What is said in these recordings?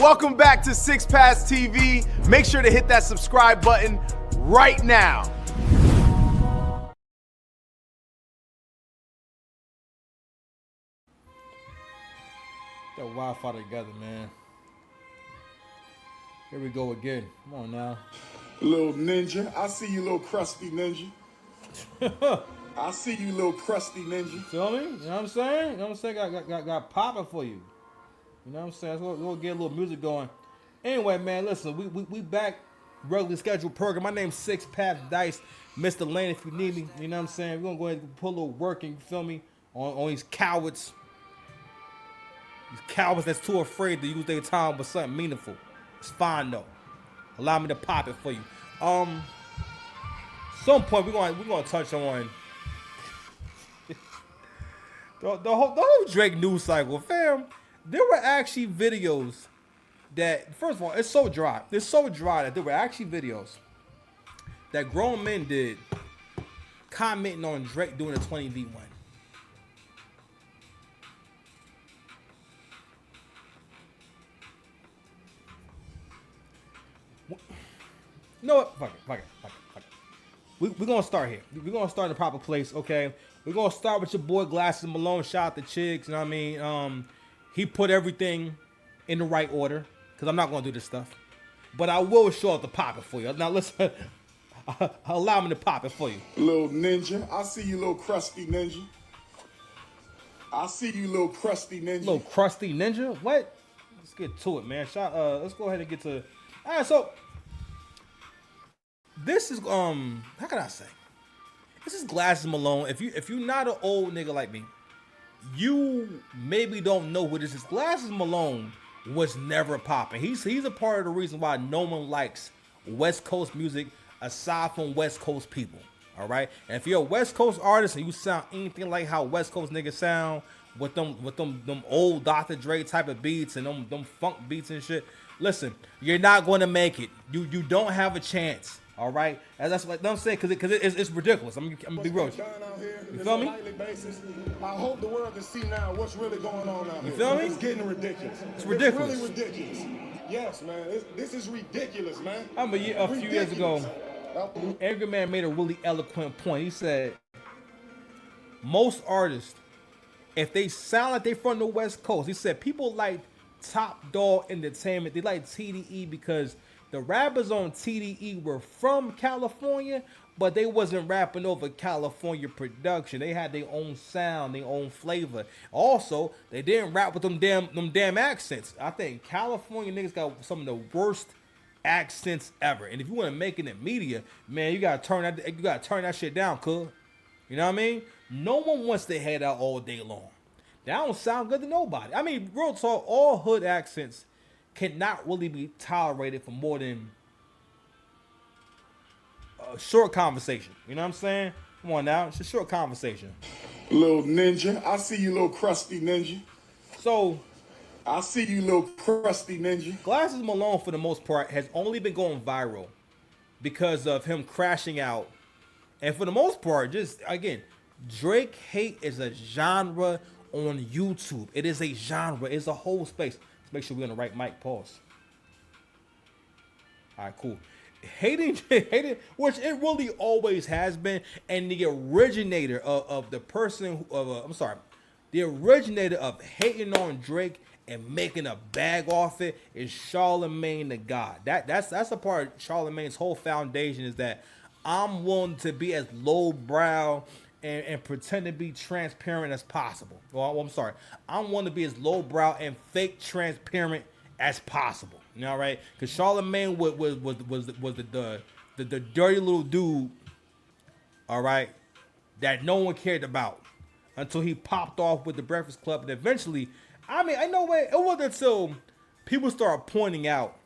welcome back to Six Pass TV. Make sure to hit that subscribe button right now. That Wi-Fi together, man. Here we go again. Come on now. Little ninja. I see you, little crusty ninja. I see you, little crusty ninja. Feel me? You know what I'm saying? You know what I'm saying? Got popping for you. You know what I'm saying? Let's go get a little music going. Anyway, man, listen, we back, regularly scheduled program. My name's Six Path Dice, Mr. Lane. If you need me, you know what I'm saying? We're gonna go ahead and put a little work in, you feel me? On these cowards. These cowards that's too afraid to use their time with something meaningful. It's fine though. Allow me to pop it for you. Some point we're gonna touch on the whole Drake news cycle, fam. There were actually videos that, first of all, it's so dry. It's so dry that there were actually videos that grown men did commenting on Drake doing a 20v1. You know what? Fuck it. We're going to start here. We're going to start in the proper place, okay? We're going to start with your boy Glasses Malone. Shout out to Chiggs, you know what I mean? He put everything in the right order, because I'm not going to do this stuff. But I will show up the pop it for you. Now, listen. Allow me to pop it for you. Little ninja. I see you, little crusty ninja. I see you, little crusty ninja. Little crusty ninja? What? Let's get to it, man. Let's go ahead and get to... All right, so... This is how can I say? This is Glasses Malone. If you're not an old nigga like me, you maybe don't know who this is. Glasses Malone was never popping. He's a part of the reason why no one likes West Coast music aside from West Coast people. All right, and if you're a West Coast artist and you sound anything like how West Coast niggas sound with them old Dr. Dre type of beats and them funk beats and shit, listen, you're not going to make it. You don't have a chance. All right, and that's what I'm saying, because it's ridiculous. I'm gonna be real. You feel me? I hope the world can see now what's really going on out here. You feel me? It's getting ridiculous. It's ridiculous. It's really ridiculous. Yes, man. This is ridiculous, man. I remember a few years ago, Angry Man made a really eloquent point. He said, most artists, if they sound like they from the West Coast, he said people like Top Dog Entertainment. They like TDE because the rappers on TDE were from California, but they wasn't rapping over California production. They had their own sound, their own flavor. Also, they didn't rap with them damn accents. I think California niggas got some of the worst accents ever. And if you want to make it in media, man, you gotta turn that shit down, cuz. You know what I mean? No one wants to head out all day long. That don't sound good to nobody. I mean, real talk, all hood accents cannot really be tolerated for more than a short conversation. You know what I'm saying? Come on now, it's a short conversation. Little ninja. I see you, little crusty ninja. So, I see you, little crusty ninja. Glasses Malone, for the most part, has only been going viral because of him crashing out. And for the most part, just, again, Drake hate is a genre on YouTube. It is a genre. It's a whole space. Make sure we're on the right mic. Pause. All right, cool. Hating, which it really always has been, and the originator of the person the originator of hating on Drake and making a bag off it is Charlemagne the God. That's a part of Charlemagne's whole foundation, is that I'm willing to be as lowbrow and pretend to be transparent as possible. Well, I'm willing to be as lowbrow and fake transparent as possible. You know, right? Because Charlemagne was the dirty little dude, all right, that no one cared about until he popped off with the Breakfast Club, and eventually, I know it wasn't until people started pointing out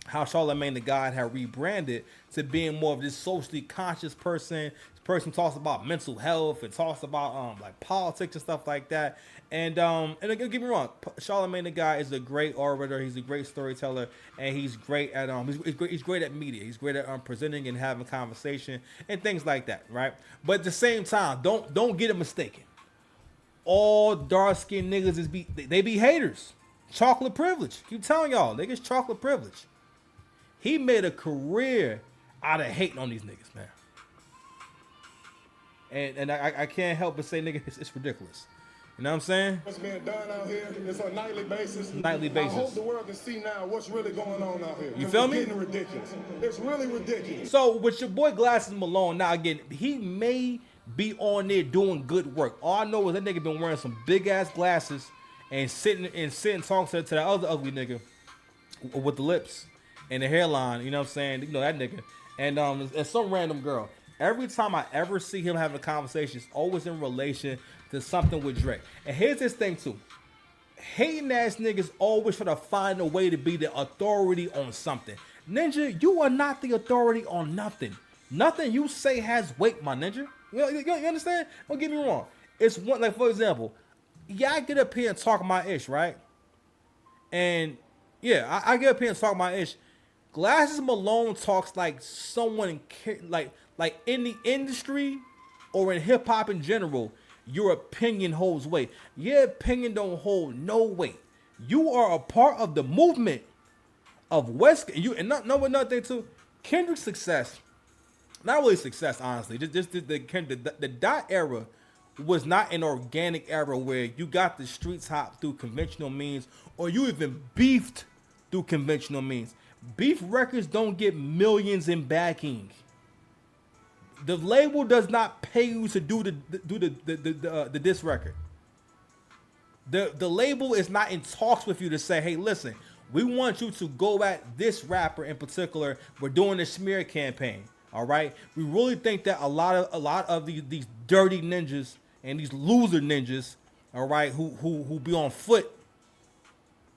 how Charlemagne the God had rebranded to being more of this socially conscious person. This person talks about mental health and talks about like politics and stuff like that. And don't get me wrong, Charlemagne the God is a great orator. He's a great storyteller, and he's great at he's great at media. He's great at presenting and having conversation and things like that, right? But at the same time, don't get it mistaken. All dark skinned niggas they be haters. Chocolate privilege. Keep telling y'all, niggas chocolate privilege. He made a career out of hating on these niggas, man. And I can't help but say, nigga, it's ridiculous. You know what I'm saying? What's being done out here is on a nightly basis. Nightly basis. I hope the world can see now what's really going on out here. You feel me? It's getting ridiculous. It's really ridiculous. So with your boy Glasses Malone, now again, he may be on there doing good work. All I know is that nigga been wearing some big ass glasses and sitting talking to that other ugly nigga with the lips and the hairline. You know what I'm saying? You know that nigga. And it's some random girl. Every time I ever see him having a conversation, it's always in relation to something with Drake. And here's this thing too. Hating ass niggas always try to find a way to be the authority on something. Ninja, you are not the authority on nothing. Nothing you say has weight, my ninja. You understand? Don't get me wrong. It's one, like, for example, yeah, I get up here and talk my ish, right? And yeah, I get up here and talk my ish. Glasses Malone talks like someone like in the industry or in hip hop in general. Your opinion holds weight. Your opinion don't hold no weight. You are a part of the movement of West. You and not know another thing too. Kendrick's success, not really success, honestly. Just the dot era was not an organic era where you got the streets hop through conventional means, or you even beefed through conventional means. Beef records don't get millions in backing. The label does not pay you to do the diss record. The label is not in talks with you to say, hey, listen, we want you to go at this rapper in particular. We're doing a smear campaign. All right. We really think that a lot of these dirty ninjas and these loser ninjas, all right, who be on foot,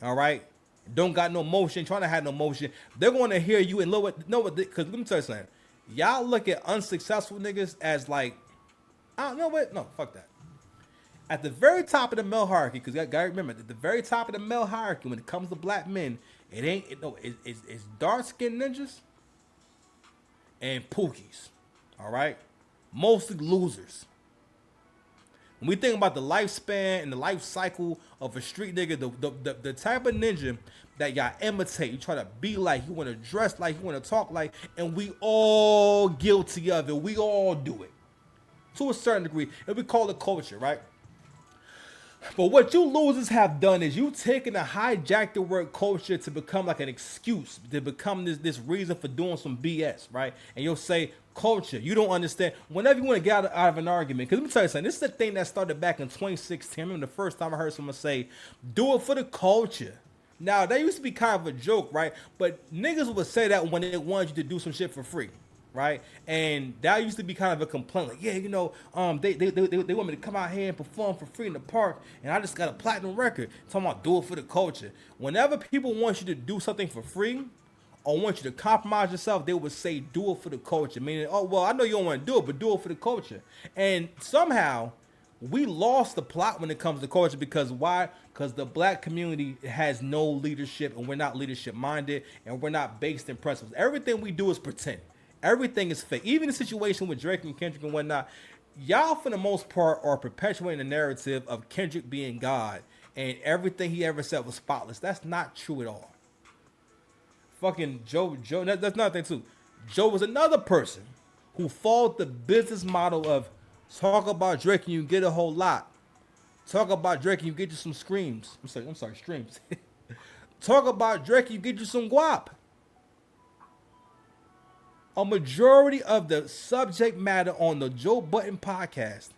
all right, don't got no motion, trying to have no motion. They're going to hear you and know what, because let me tell you something. Y'all look at unsuccessful niggas as like, I don't know what, no, fuck that. At the very top of the male hierarchy, because you gotta remember, at the very top of the male hierarchy, when it comes to black men, it's dark-skinned ninjas and pookies, all right? Mostly losers. When we think about the lifespan and the life cycle of a street nigga, the type of ninja that y'all imitate, you try to be like, you want to dress like, you want to talk like, and we all guilty of it. We all do it to a certain degree, and we call it culture, right? But what you losers have done is you taken a hijacked the word culture to become like an excuse, to become this reason for doing some BS, right? And you'll say culture. You don't understand. Whenever you want to get out of an argument, because let me tell you something, this is the thing that started back in 2016. I remember the first time I heard someone say, do it for the culture. Now, that used to be kind of a joke, right? But niggas would say that when they wanted you to do some shit for free. Right, and that used to be kind of a complaint, like, yeah, you know, they want me to come out here and perform for free in the park, and I just got a platinum record. Talking about do it for the culture. Whenever people want you to do something for free, or want you to compromise yourself, they would say do it for the culture. Meaning, oh well, I know you don't want to do it, but do it for the culture. And somehow we lost the plot when it comes to culture, because why? Because the black community has no leadership, and we're not leadership minded, and we're not based in principles. Everything we do is pretend. Everything is fake. Even the situation with Drake and Kendrick and whatnot, y'all for the most part are perpetuating the narrative of Kendrick being God and everything he ever said was spotless. That's not true at all. Fucking Joe, that's another thing too. Joe was another person who followed the business model of talk about Drake and you get a whole lot. Talk about Drake and you get you some screams. I'm sorry, streams. Talk about Drake and you get you some guap. A majority of the subject matter on the Joe Budden podcast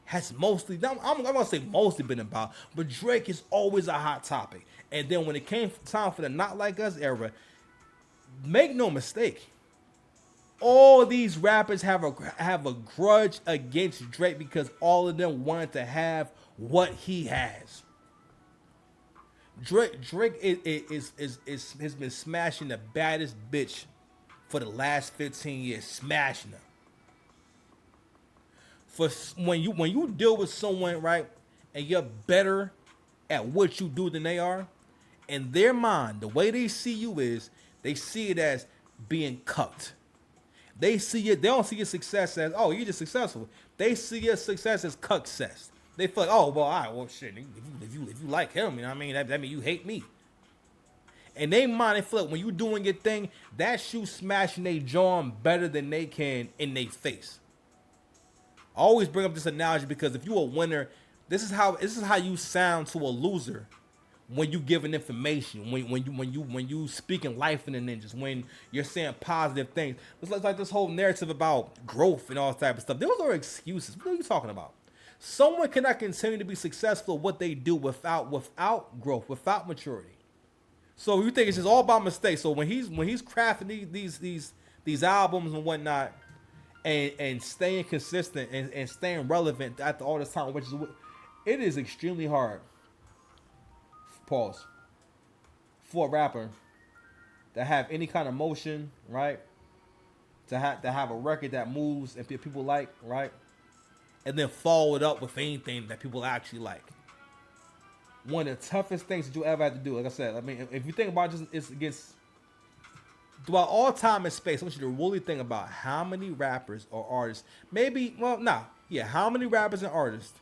has mostly, I'm going to say mostly been about, but Drake is always a hot topic. And then when it came time for the Not Like Us era, make no mistake, all these rappers have a grudge against Drake because all of them wanted to have what he has. Drake has been smashing the baddest bitch for the last 15 years, smashing them. For when you deal with someone, right, and you're better at what you do than they are, in their mind, the way they see you is they see it as being cucked. They don't see your success as, oh, you're just successful. They see your success as cuckcess. they feel like, oh well, all right, well shit, if you like him, you know what I mean, that mean you hate me. And they mind, they feel like when you doing your thing, that's you smashing their jaw better than they can in their face. I always bring up this analogy because if you a winner, this is how you sound to a loser when you giving information, when you speaking life in the ninjas, when you're saying positive things. It's like this whole narrative about growth and all that type of stuff. Those are excuses. What are you talking about? Someone cannot continue to be successful at what they do without growth, without maturity. So you think it's just all by mistake. So when he's crafting these albums and whatnot, and staying consistent and staying relevant after all this time, it is extremely hard. Pause. For a rapper to have any kind of motion, right? To have a record that moves and people like, right? And then follow it up with anything that people actually like. One of the toughest things that you ever have to do. Like I said, I mean, if you think about it, it's against throughout all time and space. I want you to really think about how many rappers or artists, how many rappers and artists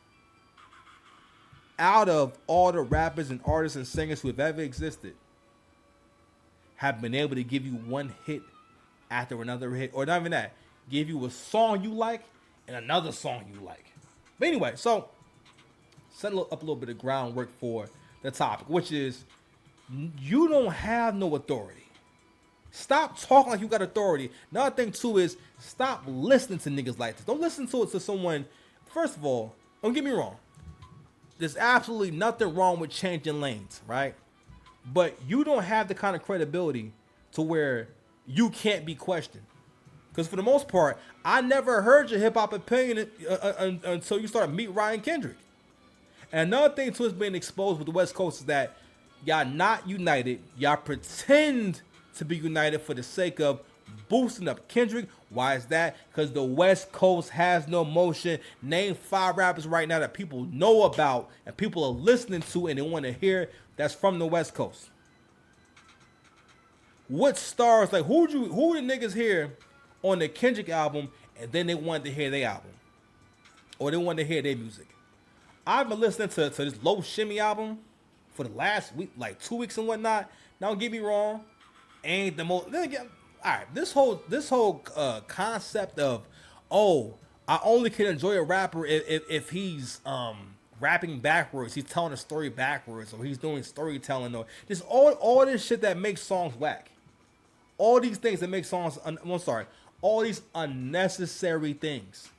out of all the rappers and artists and singers who have ever existed have been able to give you one hit after another hit, or not even that, give you a song you like and another song you like. But anyway, so setting up a little bit of groundwork for the topic, which is you don't have no authority. Stop talking like you got authority. Another thing too is stop listening to niggas like this. Don't listen to someone. First of all, don't get me wrong. There's absolutely nothing wrong with changing lanes, right? But you don't have the kind of credibility to where you can't be questioned. Because for the most part, I never heard your hip hop opinion until you started meet Ryan Kendrick. And another thing too is being exposed with the West Coast is that y'all not united. Y'all pretend to be united for the sake of boosting up Kendrick. Why is that? Because the West Coast has no motion. Name 5 rappers right now that people know about and people are listening to and they want to hear that's from the West Coast. What stars, like who the niggas hear on the Kendrick album and then they wanted to hear their album? Or they wanted to hear their music? I've been listening to this Low Shimmy album for the last week, like 2 weeks and whatnot. Now, don't get me wrong, ain't the most. Then again, all right, this whole concept of, oh, I only can enjoy a rapper if he's rapping backwards, he's telling a story backwards, or he's doing storytelling, or just all this shit that makes songs whack. All these things that make songs, all these unnecessary things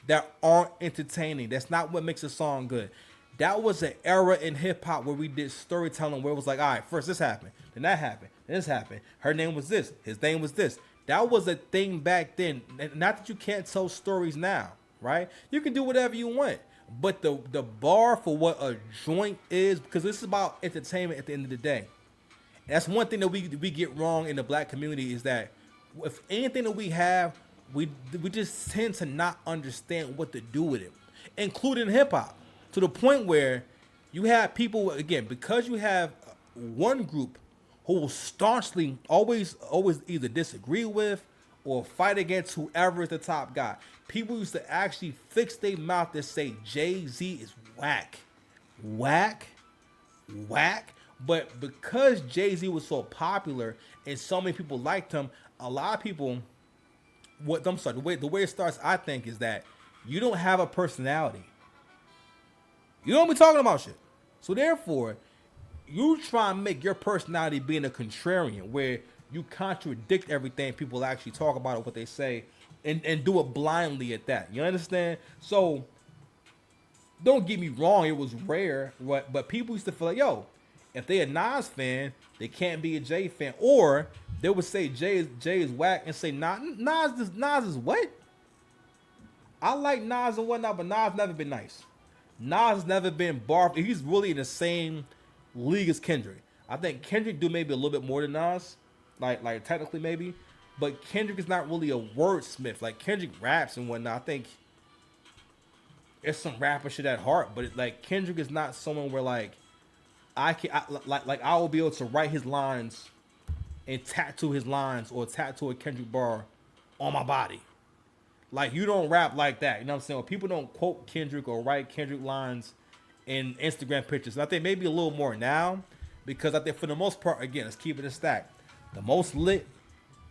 that aren't entertaining. That's not what makes a song good. That was an era in hip hop where we did storytelling where it was like, all right, first this happened, then that happened, then this happened. Her name was this, his name was this. That was a thing back then. Not that you can't tell stories now, right? You can do whatever you want. But the bar for what a joint is, because this is about entertainment at the end of the day. And that's one thing that we get wrong in the black community is that if anything that we have, we just tend to not understand what to do with it, including hip hop, to the point where you have people, again, because you have one group who will staunchly always either disagree with or fight against whoever is the top guy. People used to actually fix their mouth and say Jay-Z is whack. But because Jay-Z was so popular and so many people liked him, a lot of people, the way it starts, I think, is that you don't have a personality. You don't be talking about shit. So therefore, you try and make your personality being a contrarian, where you contradict everything people actually talk about or what they say, and do it blindly at that. You understand? So don't get me wrong, it was rare, but people used to feel like, yo, if they a Nas fan, they can't be a Jay fan. Or they would say Jay is whack and say Nas is what? I like Nas and whatnot, but Nas never been nice. Nas never been bar. He's really in the same league as Kendrick. I think Kendrick do maybe a little bit more than Nas, like technically maybe, but Kendrick is not really a wordsmith. Like Kendrick raps and whatnot. I think it's some rapper shit at heart, but like Kendrick is not someone where like I will be able to write his lines and tattoo his lines or tattoo a Kendrick bar on my body. Like, you don't rap like that. You know what I'm saying? Or people don't quote Kendrick or write Kendrick lines in Instagram pictures. And I think maybe a little more now, because I think for the most part, again, let's keep it a stack. The most lit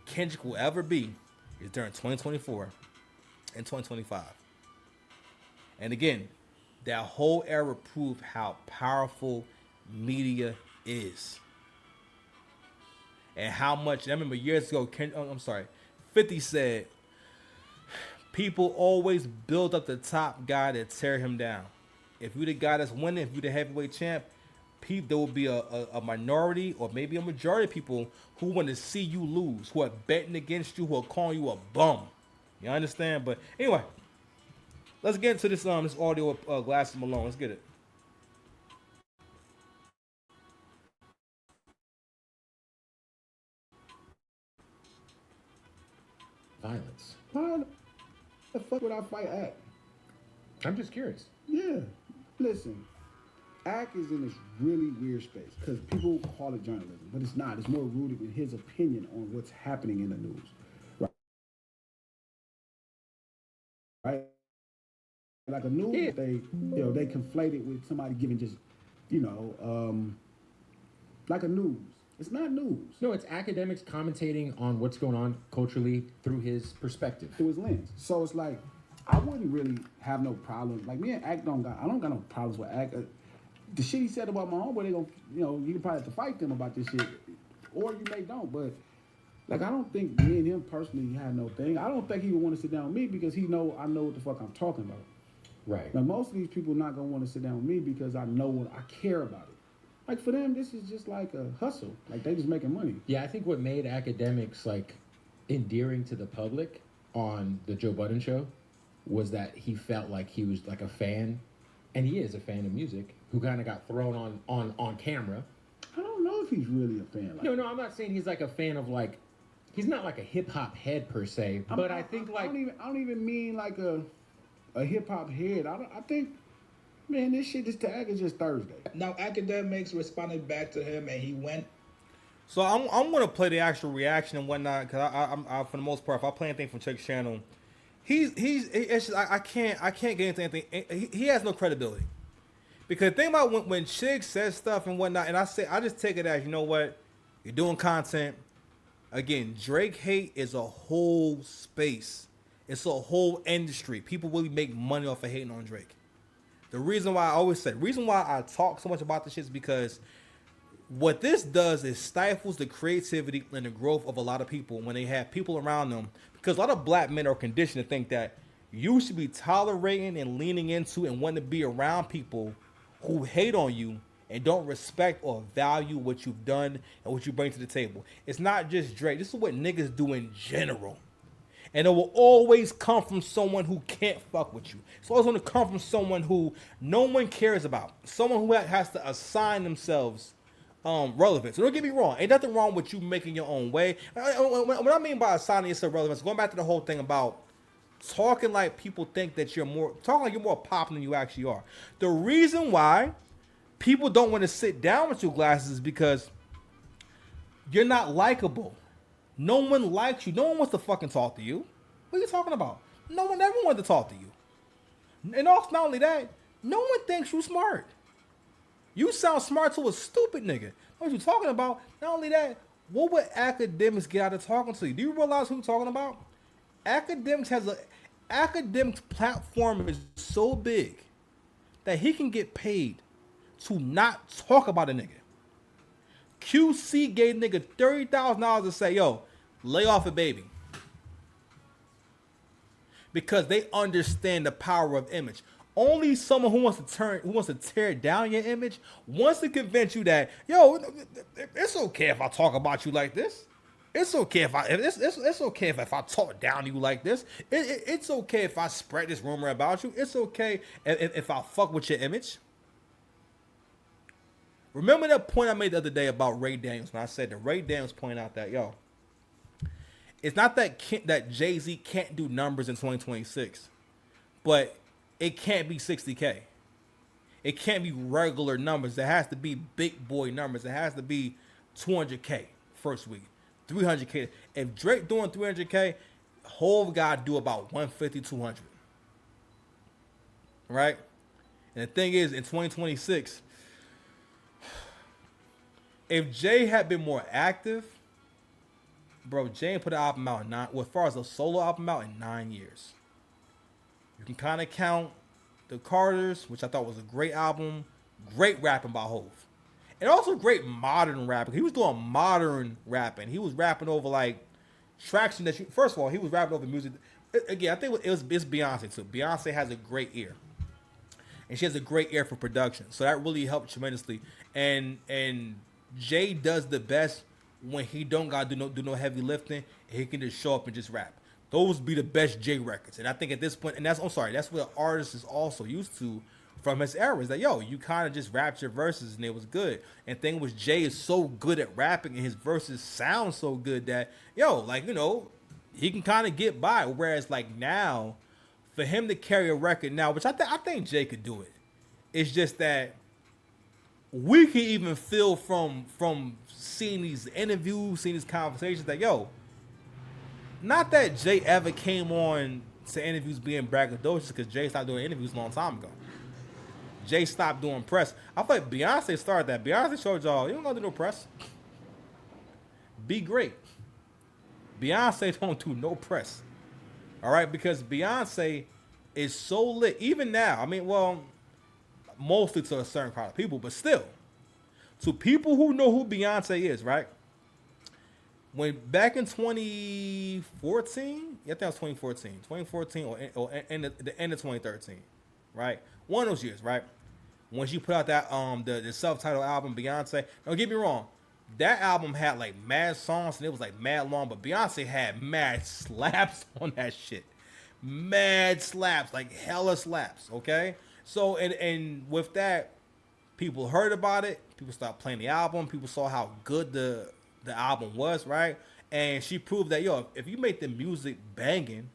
Kendrick will ever be is during 2024 and 2025. And again, that whole era proved how powerful media is. And how much, I remember years ago, 50 said, people always build up the top guy to tear him down. If you're the guy that's winning, if you're the heavyweight champ, there will be a minority or maybe a majority of people who want to see you lose, who are betting against you, who are calling you a bum. You understand? But anyway, let's get into this audio of Glasses Malone. Let's get it. Violence. Why the fuck would I fight Act? I'm just curious. Yeah. Listen, Act is in this really weird space because people call it journalism, but it's not. It's more rooted in his opinion on what's happening in the news. Right? Like a news, they conflate it with somebody giving just, like a news. It's not news. No, it's academics commentating on what's going on culturally through his perspective. Through his lens. So it's like, I wouldn't really have no problem. Like, me and Act I don't got no problems with Act. The shit he said about my homeboy, they gonna, you can probably have to fight them about this shit. Or you may don't, but like, I don't think me and him personally had no thing. I don't think he would want to sit down with me because I know what the fuck I'm talking about. Right. Now, most of these people not gonna want to sit down with me because I know what I care about it. Like, for them, this is just like a hustle. Like, they just making money. Yeah, I think what made academics like endearing to the public on the Joe Budden show was that he felt like he was like a fan, and he is a fan of music, who kind of got thrown on camera. I don't know if he's really a fan. Like No, I'm not saying he's like a fan of like, he's not like a hip hop head per se, but I think like I don't even mean like a hip hop head. I think, man, this tag is just Thursday. Now, academics responded back to him, and he went. So I'm gonna play the actual reaction and whatnot, because I for the most part, if I play anything from Chick's channel, it's just, I can't get into anything. He has no credibility, because think about when Chick says stuff and whatnot, and I just take it as, you know what, you're doing content. Again, Drake hate is a whole space. It's a whole industry. People really make money off of hating on Drake. The reason why I talk so much about this shit is because what this does is stifles the creativity and the growth of a lot of people when they have people around them. Because a lot of black men are conditioned to think that you should be tolerating and leaning into and wanting to be around people who hate on you and don't respect or value what you've done and what you bring to the table. It's not just Drake. This is what niggas do in general. And it will always come from someone who can't fuck with you. It's always going to come from someone who no one cares about. Someone who has to assign themselves relevance. So don't get me wrong. Ain't nothing wrong with you making your own way. What I mean by assigning yourself relevance, going back to the whole thing about talking like people think that you're more popular than you actually are. The reason why people don't want to sit down with you, Glasses, is because you're not likable. No one likes you. No one wants to fucking talk to you. What are you talking about? No one ever wanted to talk to you. And also, not only that, no one thinks you smart. You sound smart to a stupid nigga. What you talking about? Not only that, what would academics get out of talking to you? Do you realize who you're talking about? Academics platform is so big that he can get paid to not talk about a nigga. QC gave nigga $30,000 to say, yo, lay off a baby. Because they understand the power of image. Only someone who wants to tear down your image wants to convince you that, yo, it's okay if I talk about you like this. It's okay if it's okay if I talk down to you like this. It's okay if I spread this rumor about you. It's okay if I fuck with your image. Remember that point I made the other day about Ray Daniels when I said that Ray Daniels pointed out that, yo, it's not that Jay-Z can't do numbers in 2026, but it can't be 60K. It can't be regular numbers. It has to be big boy numbers. It has to be 200K first week, 300K. If Drake doing 300K, Hove got to do about 150, 200. Right? And the thing is, in 2026, if Jay had been more active, bro, Jay ain't put an album out in as far as a solo album out in 9 years. You can kind of count the Carters, which I thought was a great album, great rapping by Hove. And also great modern rapping. He was doing modern rapping. He was rapping over like traction that first of all, he was rapping over music. Again, I think it's Beyonce too. Beyonce has a great ear. And she has a great ear for production. So that really helped tremendously. And Jay does the best when he don't gotta do no heavy lifting and he can just show up and just rap. Those be the best Jay records. And I think at this point, and that's what artists is also used to from his era, is that you kind of just rapped your verses and it was good. And thing was, Jay is so good at rapping and his verses sound so good that he can kind of get by. Whereas like now, for him to carry a record now, which I think Jay could do it. It's just that we can even feel from seeing these interviews, seeing these conversations that not that Jay ever came on to interviews being braggadocious, because Jay stopped doing interviews a long time ago. Jay stopped doing press. I feel like Beyonce started that. Beyonce showed y'all, you don't gotta do no press. Be great. Beyonce don't do no press. All right, because Beyonce is so lit. Even now, I mean, well, mostly to a certain crowd of people, but still, to people who know who Beyonce is, right? When back in 2014, I think it was 2014 or end of 2013, right? One of those years, right? When she put out that the self-titled album, Beyonce. Don't get me wrong, that album had like mad songs and it was like mad long, but Beyonce had mad slaps on that shit. Mad slaps, like hella slaps, okay? So, and with that, people heard about it. People stopped playing the album. People saw how good the album was, right? And she proved that, if you make the music banging,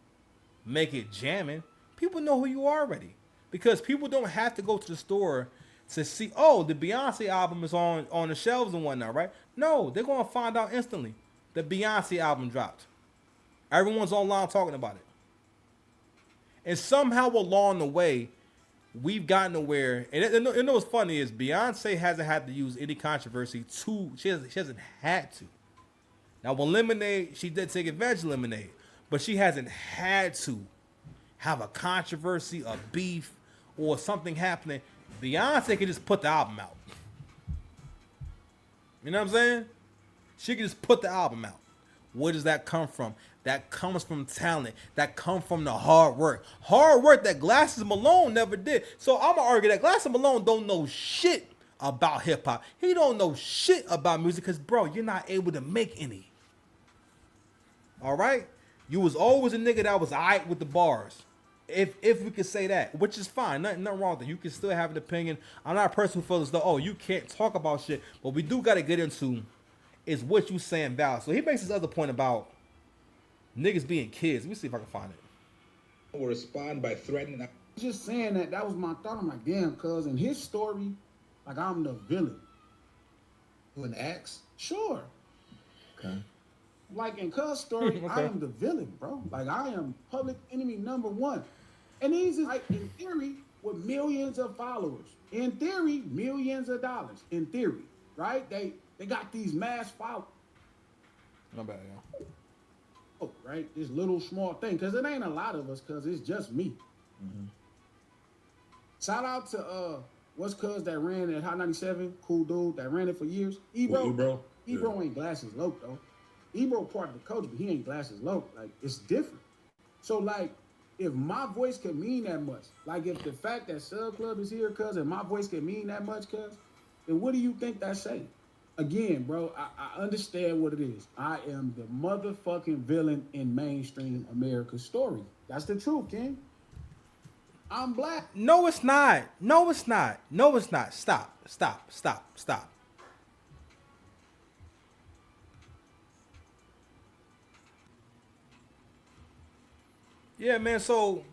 make it jamming, people know who you are already. Because people don't have to go to the store to see, the Beyonce album is on the shelves and whatnot, right? No, they're going to find out instantly. The Beyonce album dropped. Everyone's online talking about it. And somehow along the way, we've gotten to where, and what's funny is Beyonce hasn't had to use any controversy she hasn't had to. Now with Lemonade, she did take advantage of Lemonade, but she hasn't had to have a controversy, a beef, or something happening. Beyonce can just put the album out. You know what I'm saying? She can just put the album out. Where does that come from? That comes from talent. That comes from the hard work. Hard work that Glasses Malone never did. So I'm going to argue that Glasses Malone don't know shit about hip-hop. He don't know shit about music because, bro, you're not able to make any. All right? You was always a nigga that was all right with the bars. If we could say that, which is fine. Nothing wrong with that. You can still have an opinion. I'm not a person who feels as though, you can't talk about shit. But we do got to get into is what you saying valid. So he makes this other point about niggas being kids. Let me see if I can find it. Will respond by threatening. Just saying that was my thought. I'm like, damn, cuz in his story, like I'm the villain. You an axe? Sure. Okay. Like in Cuz story, Okay. I am the villain, bro. Like I am public enemy number one. And he's just like in theory with millions of followers. In theory, millions of dollars. In theory, right? They got these mass followers. Not bad, yeah. Right? This little small thing. Cause it ain't a lot of us, cause it's just me. Mm-hmm. Shout out to what's cuz that ran at Hot 97, cool dude that ran it for years. Ebro ain't Glasses Loc though. Ebro part of the coach, but he ain't Glasses Loc. Like it's different. So like if my voice can mean that much, like if the fact that Sub Club is here, cuz, and my voice can mean that much, cuz, then what do you think that's saying? Again, bro, I understand what it is. I am the motherfucking villain in mainstream America's story. That's the truth, King. I'm black. No, it's not. No, it's not. No, it's not. Stop. Yeah, man. So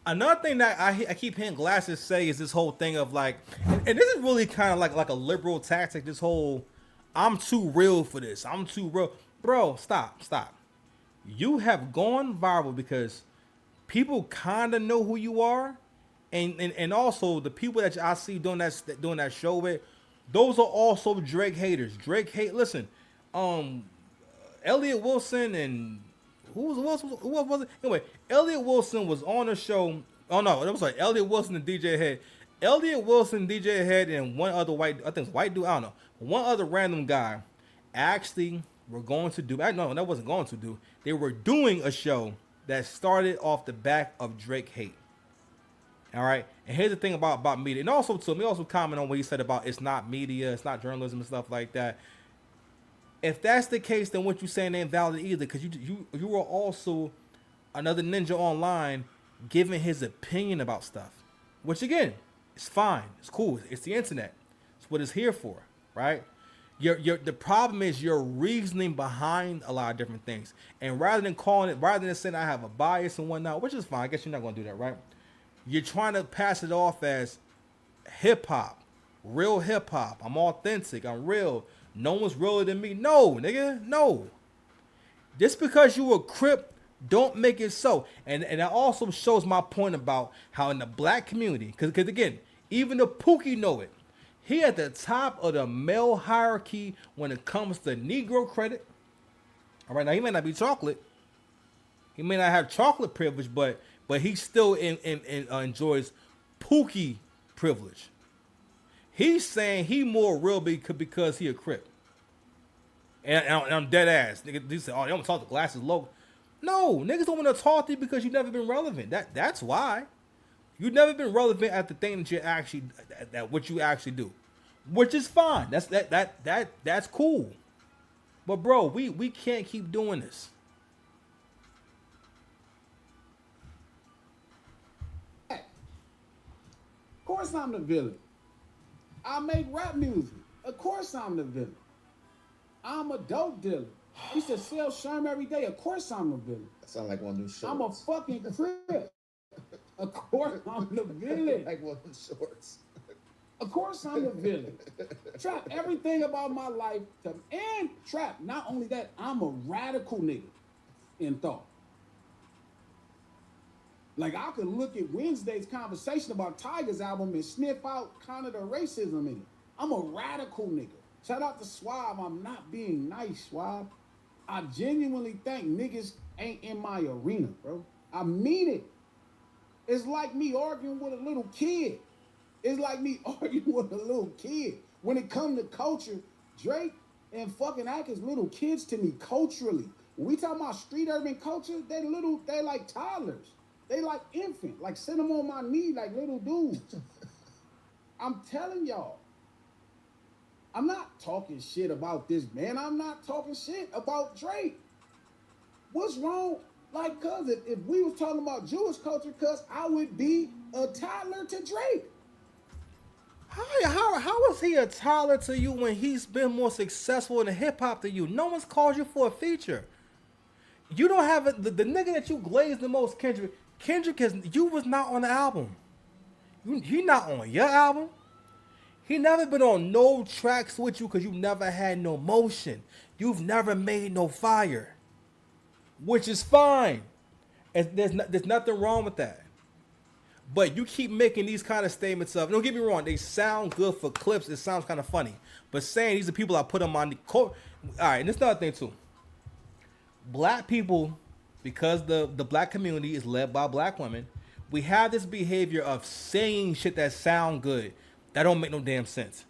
another thing that I keep hearing Glasses say is this whole thing of like, and this is really kind of like a liberal tactic. This whole, I'm too real for this. I'm too real, bro. Stop. you have gone viral because people kind of know who you are, and also the people that I see doing that show with, those are also Drake haters. Listen, um, Elliot Wilson and who else was it? Anyway, Elliot Wilson was on the show. Oh no, it was like Elliot Wilson and DJ Head. Elliot Wilson, DJ Head, and one other I think it's white dude, I don't know. One other random guy actually were going to do, no, that wasn't going to do. They were doing a show that started off the back of Drake hate. All right. And here's the thing about media. And also, to me, also comment on what he said about it's not media, it's not journalism and stuff like that. If that's the case, then what you're saying ain't valid either, because you were also another ninja online giving his opinion about stuff, which again, it's fine, it's cool, it's the internet, it's what it's here for, right? The problem is your reasoning behind a lot of different things, and rather than saying I have a bias and whatnot, which is fine, I guess you're not gonna do that, right? You're trying to pass it off as hip hop, real hip hop. I'm authentic, I'm real. No one's realer than me. No, nigga, no. Just because you a Crip, don't make it so. And that also shows my point about how in the black community, because again, even the Pookie know it. He at the top of the male hierarchy when it comes to Negro credit. All right, now he may not be chocolate. He may not have chocolate privilege, but he still enjoys Pookie privilege. He's saying he more real because he a Crip. And I'm dead ass. Nigga, they say, oh, they don't talk to glasses low. No, niggas don't want to talk to you because you've never been relevant. That's why. You've never been relevant at the thing that you actually, that what you actually do. Which is fine. That's cool. But bro, we can't keep doing this. Of course I'm the villain. I make rap music. Of course I'm the villain. I'm a dope dealer. I used to sell Sherm every day. Of course I'm the villain. That sound like one of them shorts. I'm a fucking Crip. Of course I'm the villain. Like one of them shorts. Of course I'm the villain. Trap, everything about my life, and Trap, not only that, I'm a radical nigga in thought. Like, I could look at Wednesday's conversation about Tiger's album and sniff out kind of the racism in it. I'm a radical nigga. Shout out to Swab. I'm not being nice, Swab. I genuinely think niggas ain't in my arena, bro. I mean it. It's like me arguing with a little kid. It's like me arguing with a little kid. When it comes to culture, Drake and fucking Atkins little kids to me culturally. When we talk about street urban culture, they like toddlers. They like infant, like send them on my knee like little dudes. I'm telling y'all, I'm not talking shit about this man. I'm not talking shit about Drake. What's wrong? Like, cuz if we was talking about Jewish culture, cuz I would be a toddler to Drake. How is he a toddler to you when he's been more successful in hip hop than you? No one's called you for a feature. You don't have the nigga that you glazed the most, Kendrick. You was not on the album. He not on your album. He never been on no tracks with you because you never had no motion. You've never made no fire, which is fine. And there's nothing wrong with that. But you keep making these kind of statements of, don't get me wrong, they sound good for clips. It sounds kind of funny. But saying these are people I put them on the court. All right, and this another thing too. Black people, because the black community is led by black women, we have this behavior of saying shit that sound good that don't make no damn sense.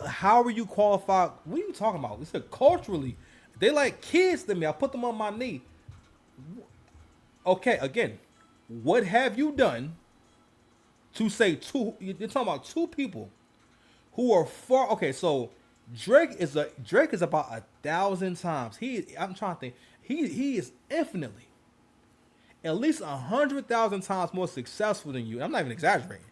How are you qualified? What are you talking about? We said culturally, they like kids to me. I put them on my knee. Okay, again, what have you done to say two? You're talking about two people who are far. Okay, so Drake is about 1,000 times. I'm trying to think. He is infinitely, at least 100,000 times more successful than you. I'm not even exaggerating,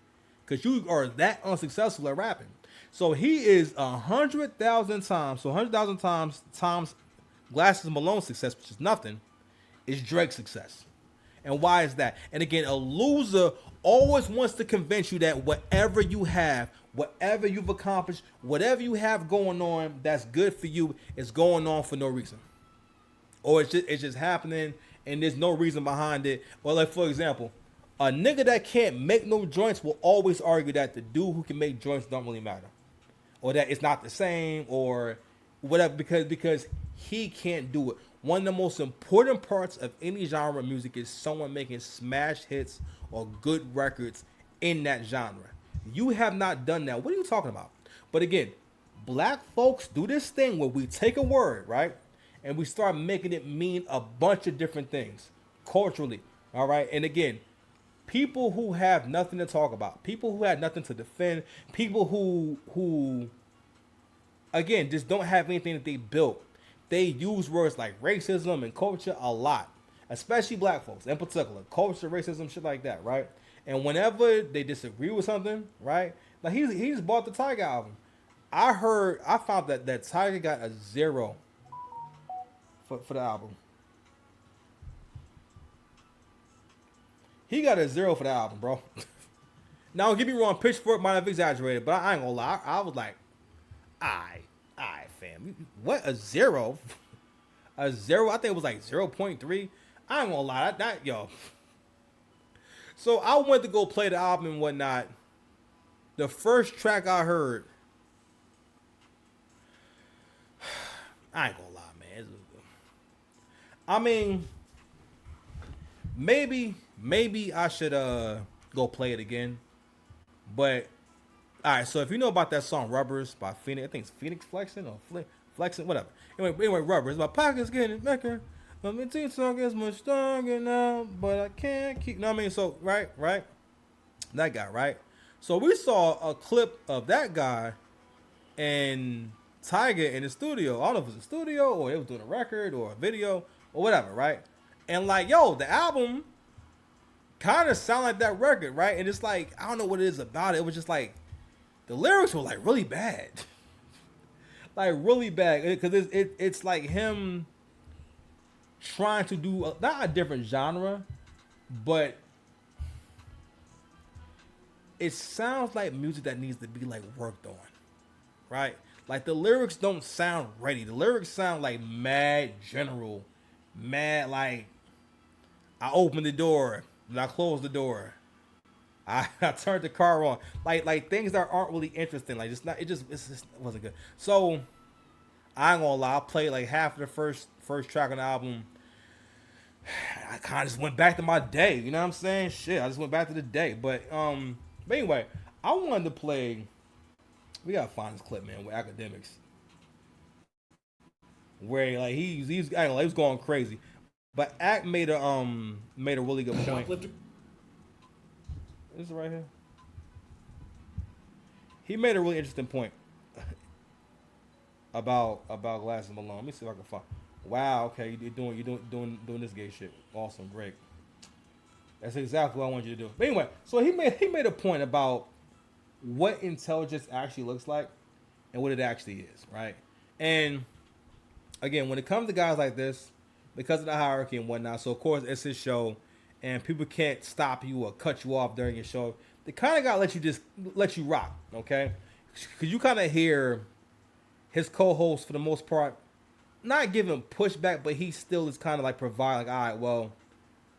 because you are that unsuccessful at rapping. So he is 100,000 times. So 100,000 times Glasses Malone's success, which is nothing, is Drake's success. And why is that? And again, a loser always wants to convince you that whatever you have, whatever you've accomplished, whatever you have going on that's good for you is going on for no reason. or it's just happening and there's no reason behind it. Or like for example, a nigga that can't make no joints will always argue that the dude who can make joints don't really matter, or that it's not the same, or whatever, because he can't do it. One of the most important parts of any genre of music is someone making smash hits or good records in that genre. You have not done that. What are you talking about? But again, black folks do this thing where we take a word, right? And we start making it mean a bunch of different things culturally, all right? And again, people who have nothing to talk about, people who have nothing to defend, people who again, just don't have anything that they built. They use words like racism and culture a lot, especially black folks in particular. Culture, racism, shit like that, right? And whenever they disagree with something, right? Like he just bought the Tiger album. I found that Tiger got a 0 for the album. He got a 0 for the album, bro. Now, don't get me wrong, Pitchfork might have exaggerated, but I ain't gonna lie. I was like, alright, fam. What, a 0? A 0? I think it was like 0.3. I ain't gonna lie, yo. So I went to go play the album and whatnot. The first track I heard, I ain't gonna lie, man. I mean, maybe I should go play it again. But all right, so if you know about that song "Rubbers" by Phoenix, I think it's Phoenix Flexing or Flexing, whatever. Anyway, "Rubbers." My pocket's getting bigger. My teeth song is much stronger now, but I can't keep. You know what I mean? So right, that guy, right? So we saw a clip of that guy and Tiger in the studio. I don't know if it was a studio or they was doing a record or a video or whatever, right? And like, yo, the album kind of sound like that record, right? And it's like, I don't know what it is about it. It was just like, the lyrics were like really bad. Like really bad. Because it's like him trying to do, not a different genre, but it sounds like music that needs to be like worked on, right? Like the lyrics don't sound ready. The lyrics sound like mad general, mad like, I opened the door, and I closed the door. I turned the car on. Like things that aren't really interesting. Like it just wasn't good. So I ain't gonna lie, I played like half of the first track on the album. I kind of just went back to my day. You know what I'm saying? Shit, I just went back to the day. But anyway, I wanted to play. We gotta find this clip, man, with Academics, where like he's I don't know, he was going crazy. But Act made a really good point. This is right here. He made a really interesting point about Glasses Malone. Let me see if I can find. Wow, okay, you're doing this gay shit. Awesome, great. That's exactly what I want you to do. But anyway, so he made a point about what intelligence actually looks like and what it actually is, right? And again, when it comes to guys like this, because of the hierarchy and whatnot, so of course it's his show, and people can't stop you or cut you off during your show. They kind of gotta let you rock, okay? Because you kind of hear his co-host for the most part not giving pushback, but he still is kind of like providing, like, all right, well,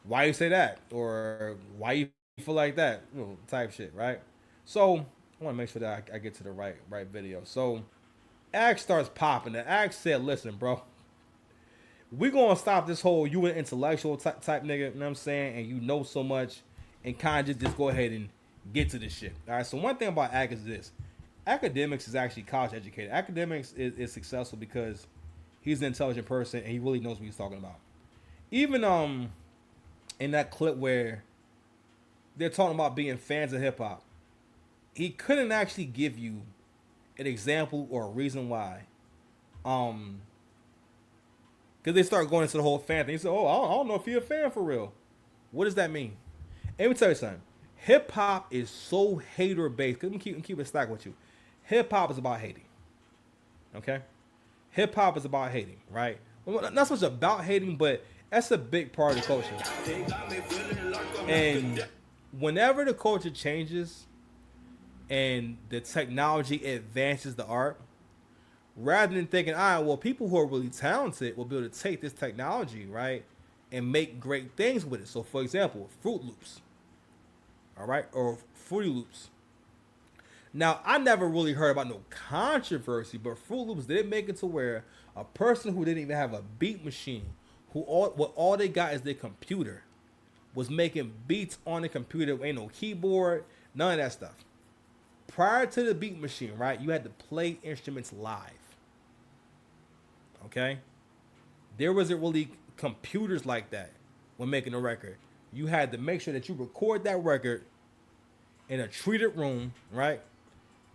why you say that, or why you feel like that, you know, type shit, right? So I want to make sure that I get to the right video. So Axe starts popping, and Axe said, "Listen, bro, we gonna stop this whole you an intellectual type nigga, you know what I'm saying, and you know so much, and kind of just go ahead and get to this shit." All right. So one thing about Axe is this: Academics is actually college educated. Academics is successful because he's an intelligent person and he really knows what he's talking about. Even in that clip where they're talking about being fans of hip hop, he couldn't actually give you an example or a reason why. Because they start going into the whole fan thing. He said, "Oh, I don't know if you're a fan for real." What does that mean? And let me tell you something. Hip hop is so hater based. Cause I'm keep it stacked with you. Hip hop is about hating. Okay? Hip hop is about hating, right? Well, not so much about hating, but that's a big part of the culture. And whenever the culture changes and the technology advances the art, rather than thinking, all right, well, people who are really talented will be able to take this technology, right, and make great things with it. So, for example, Fruit Loops, all right, or Fruity Loops. Now, I never really heard about no controversy, but Fruit Loops did make it to where a person who didn't even have a beat machine, what all they got is their computer, was making beats on the computer. Ain't no keyboard, none of that stuff. Prior to the beat machine, right, you had to play instruments live. Okay? There wasn't really computers like that when making a record. You had to make sure that you record that record in a treated room, right?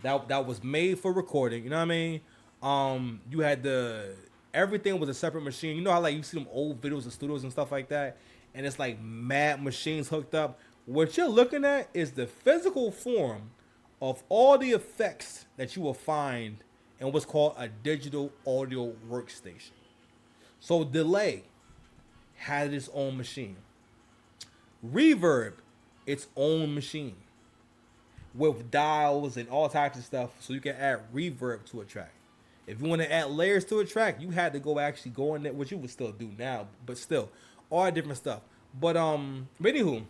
That was made for recording. You know what I mean? You had everything was a separate machine. You know how like you see them old videos of studios and stuff like that, and it's like mad machines hooked up. What you're looking at is the physical form of all the effects that you will find in what's called a digital audio workstation. So delay had its own machine. Reverb, its own machine with dials and all types of stuff, so you can add reverb to a track. If you want to add layers to a track, you had to go in there, which you would still do now, but still, all that different stuff. But anywho,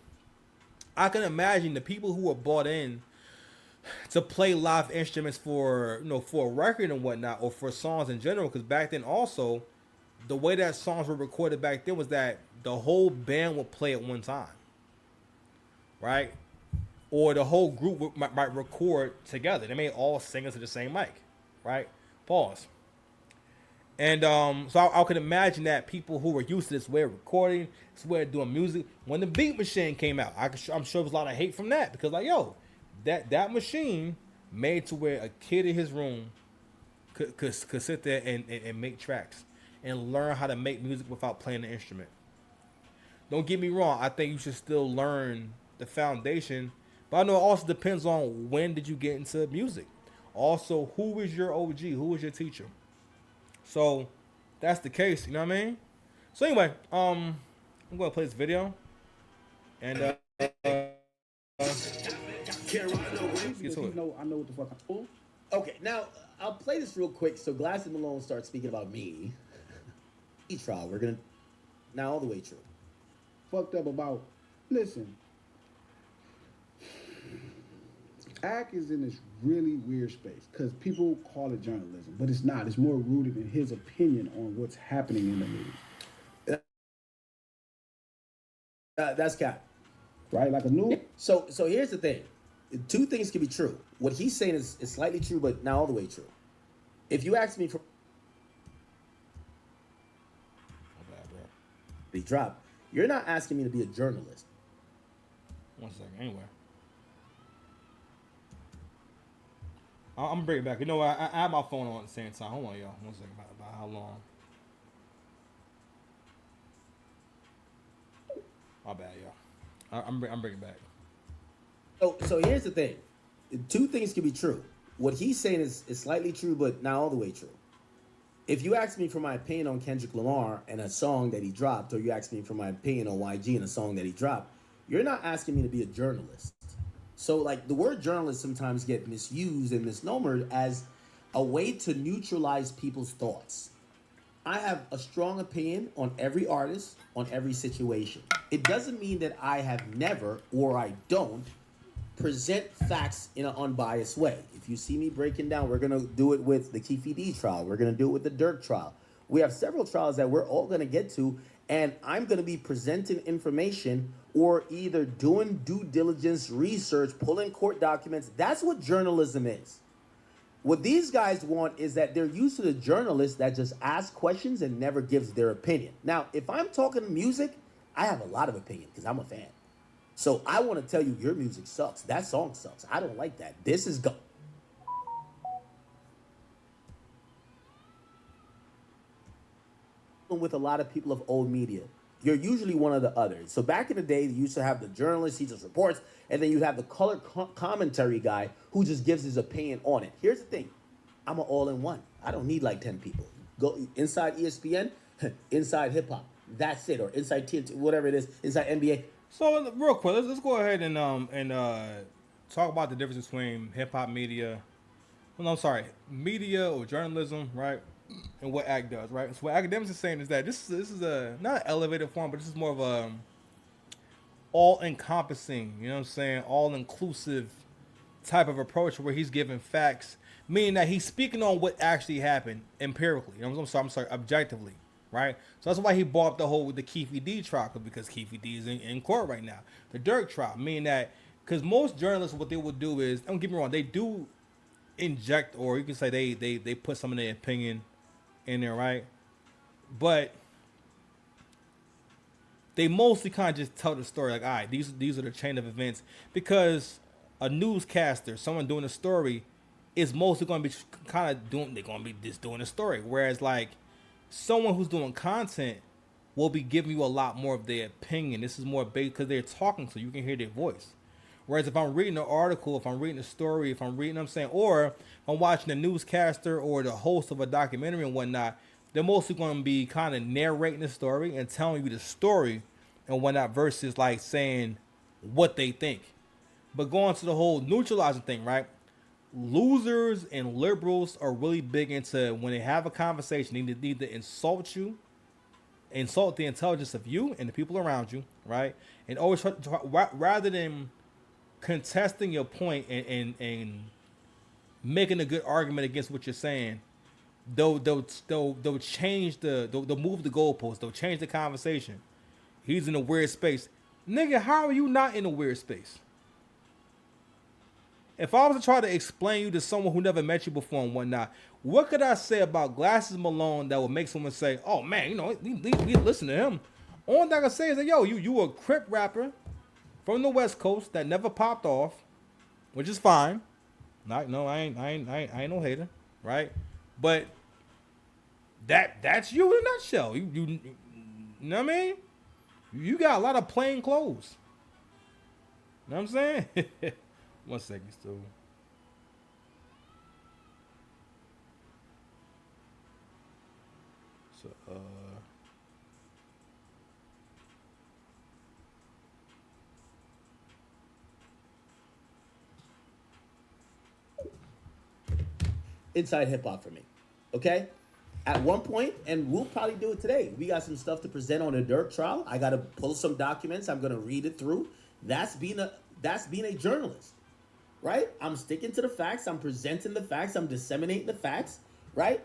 I can imagine the people who are bought in to play live instruments for for a record and whatnot, or for songs in general, because back then also, the way that songs were recorded back then was that the whole band would play at one time, right? Or the whole group might record together. They may all sing into the same mic, right? Pause. And so I could imagine that people who were used to this way of recording, this way of doing music, when the beat machine came out, I'm sure there was a lot of hate from that, because like, yo, that machine made to where a kid in his room could sit there and make tracks and learn how to make music without playing the instrument. Don't get me wrong, I think you should still learn the foundation, but I know it also depends on when did you get into music. Also, who was your OG? Who was your teacher? So that's the case, you know what I mean? So anyway, I'm gonna play this video, and get to it. I know what the fuck I'm for. Okay, now I'll play this real quick. So Glass and Malone starts speaking about me. E-trial, we're gonna now all the way true. Fucked up about. Listen, Ack is in this really weird space because people call it journalism, but it's not. It's more rooted in his opinion on what's happening in the news. That's cap. Right? Like a new. So here's the thing. Two things can be true. What he's saying is slightly true, but not all the way true. If you ask me for the drop, you're not asking me to be a journalist. One second, anyway. I'm gonna bring it back. You know what? I have my phone on at the same time. Hold on, y'all. 1 second. About how long? My bad, y'all. I'm bringing it back. So here's the thing. Two things can be true. What he's saying is slightly true, but not all the way true. If you ask me for my opinion on Kendrick Lamar and a song that he dropped, or you ask me for my opinion on YG and a song that he dropped, you're not asking me to be a journalist. So, like, the word journalist sometimes get misused and misnomered as a way to neutralize people's thoughts. I have a strong opinion on every artist, on every situation. It doesn't mean that I have never, or I don't, present facts in an unbiased way. If you see me breaking down, we're going to do it with the Keefe D trial. We're going to do it with the Dirk trial. We have several trials that we're all going to get to, and I'm going to be presenting information or either doing due diligence, research, pulling court documents. That's what journalism is. What these guys want is that they're used to the journalists that just ask questions and never gives their opinion. Now, if I'm talking music, I have a lot of opinion because I'm a fan. So I want to tell you your music sucks. That song sucks. I don't like that. This is go. With a lot of people of old media, you're usually one of the others. So back in the day, you used to have the journalist, he just reports, and then you'd have the color commentary guy who just gives his opinion on it. Here's the thing. I'm an all-in-one. I don't need like 10 people. Go inside ESPN, inside hip-hop. That's it. Or inside TNT, whatever it is, inside NBA. So real quick, let's go ahead and talk about the difference between hip hop media well, no, I'm sorry, media or journalism, right? And what ACT does, right? So what academics are saying is that this is a not an elevated form, but this is more of a all encompassing, you know what I'm saying, all inclusive type of approach where he's giving facts, meaning that he's speaking on what actually happened empirically. You know, I'm sorry, objectively, right? So that's why he brought up the Keefe D trial, because Keefe D is in court right now. The Dirk trial, meaning that because most journalists, what they will do is, don't get me wrong, they do inject, or you can say they put some of their opinion in there, right? But they mostly kind of just tell the story like, all right, these are the chain of events, because a newscaster, someone doing a story, is mostly going to be kind of doing, they're going to be just doing a story, whereas like someone who's doing content will be giving you a lot more of their opinion. This is more based because they're talking, so you can hear their voice. Whereas if I'm reading an article, if I'm reading a story, if I'm reading, I'm saying, or if I'm watching a newscaster or the host of a documentary and whatnot, they're mostly going to be kind of narrating the story and telling you the story and whatnot versus like saying what they think. But going to the whole neutralizing thing, right? Losers and liberals are really big into when they have a conversation, they need to insult you, insult the intelligence of you and the people around you, right? And always rather than contesting your point and making a good argument against what you're saying, they'll change they'll move the goalposts, they'll change the conversation. He's in a weird space. Nigga, how are you not in a weird space? If I was to try to explain you to someone who never met you before and whatnot, what could I say about Glasses Malone that would make someone say, oh man, you know, we listen to him? All thing I can say is that, yo, you a Crip rapper from the West Coast that never popped off, which is fine. I ain't no hater, right? But that's you in a nutshell. You know what I mean? You got a lot of plain clothes. You know what I'm saying? 1 second, still. So, inside hip hop for me. Okay? At one point, and we'll probably do it today, we got some stuff to present on a Dirk trial. I got to pull some documents. I'm going to read it through. That's being a journalist, right? I'm sticking to the facts. I'm presenting the facts. I'm disseminating the facts, right?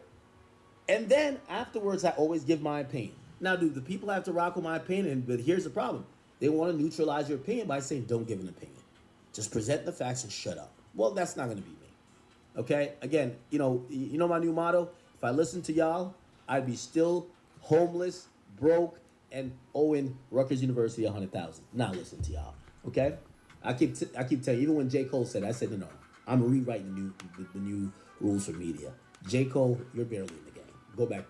And then afterwards, I always give my opinion. Now, do the people have to rock with my opinion? But here's the problem. They want to neutralize your opinion by saying, don't give an opinion. Just present the facts and shut up. Well, that's not going to be me. Okay? Again, you know my new motto? If I listened to y'all, I'd be still homeless, broke, and owing Rutgers University $100,000. Not listen to y'all. Okay? I keep telling you, even when J. Cole said, I said, no. I'm rewriting the new rules for media. J. Cole, you're barely in the game. Go back.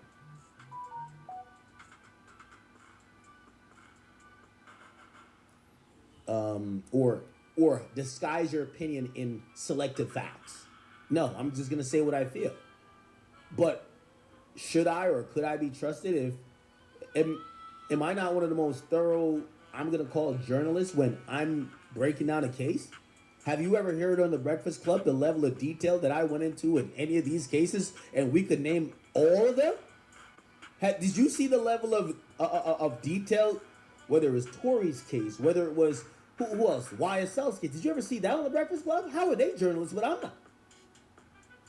Or disguise your opinion in selective facts. No, I'm just gonna say what I feel. But should I or could I be trusted? Am I not one of the most thorough, I'm gonna call journalists when I'm breaking down a case? Have you ever heard on the Breakfast Club the level of detail that I went into in any of these cases, and we could name all of them? Did you see the level of detail, whether it was Tory's case, whether it was who else, YSL's case? Did you ever see that on the Breakfast Club? How are they journalists, but I'm not?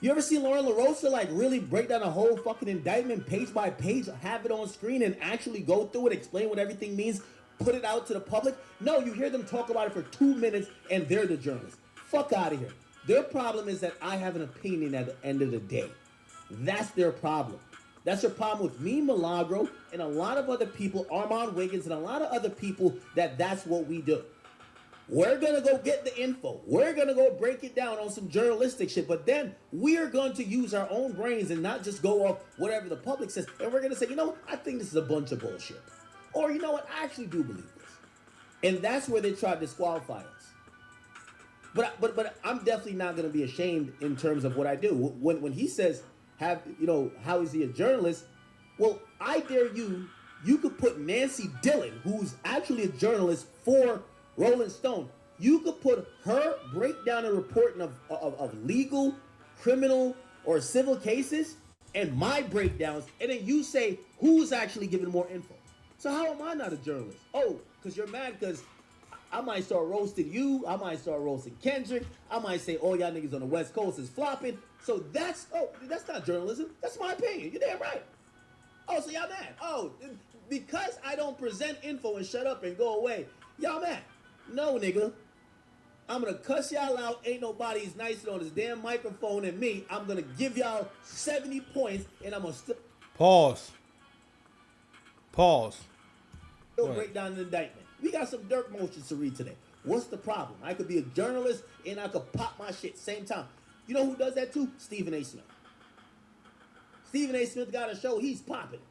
You ever see Lauren LaRosa like really break down a whole fucking indictment page by page, have it on screen, and actually go through it, explain what everything means, put it out to the public? No, you hear them talk about it for 2 minutes, and they're the journalists. Fuck out of here. Their problem is that I have an opinion at the end of the day. That's their problem. That's their problem with me, Milagro, and a lot of other people, Armand Wiggins, and a lot of other people, that's what we do. We're going to go get the info. We're going to go break it down on some journalistic shit. But then we're going to use our own brains and not just go off whatever the public says. And we're going to say, you know what? I think this is a bunch of bullshit. Or you know what? I actually do believe this. And that's where they try to disqualify us. But I'm definitely not going to be ashamed in terms of what I do. When he says, how is he a journalist? Well, I dare you could put Nancy Dillon, who's actually a journalist for Rolling Stone, you could put her breakdown and reporting of legal criminal or civil cases and my breakdowns, and then you say who's actually giving more info. So how am I not a journalist? Oh, because you're mad because I might start roasting you. I might start roasting Kendrick. I might say, oh, y'all niggas on the West Coast is flopping. So that's not journalism. That's my opinion. You're damn right. Oh, so y'all mad? Oh, because I don't present info and shut up and go away, y'all mad? No, nigga. I'm gonna cuss y'all out. Ain't nobody's nicer on this damn microphone than me. I'm gonna give y'all 70 points, and I'm gonna still Pause. break down an indictment. We got some dirt motions to read today. What's the problem? I could be a journalist and I could pop my shit same time. You know who does that too? Stephen A. Smith. Stephen A. Smith got a show, he's popping.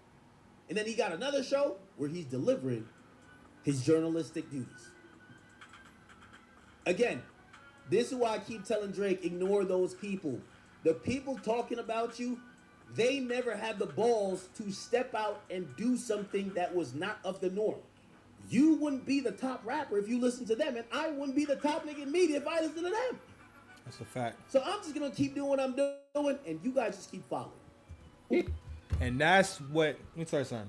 And then he got another show where he's delivering his journalistic duties. Again, this is why I keep telling Drake, ignore those people. The people talking about you, they never had the balls to step out and do something that was not of the norm. You wouldn't be the top rapper if you listened to them, and I wouldn't be the top nigga in media if I listened to them. That's a fact. So I'm just gonna keep doing what I'm doing, and you guys just keep following. And that's what, let me tell you something.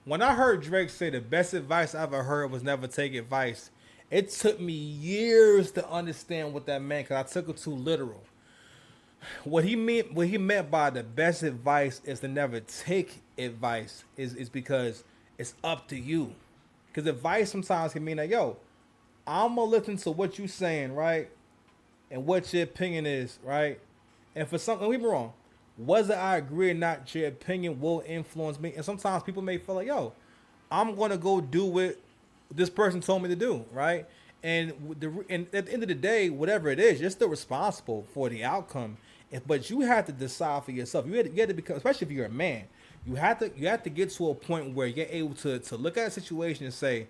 When I heard Drake say the best advice I ever heard was never take advice, it took me years to understand what that meant because I took it too literal. What he meant by the best advice is to never take advice is because it's up to you. Because advice sometimes can mean that, yo, I'm going to listen to what you saying, right? And what your opinion is, right? And for something, don't get me wrong, whether I agree or not, your opinion will influence me. And sometimes people may feel like, yo, I'm going to go do what this person told me to do, right? And at the end of the day, whatever it is, you're still responsible for the outcome. But you have to decide for yourself. You have to become, especially if you're a man, you have to get to a point where you're able to look at a situation and say,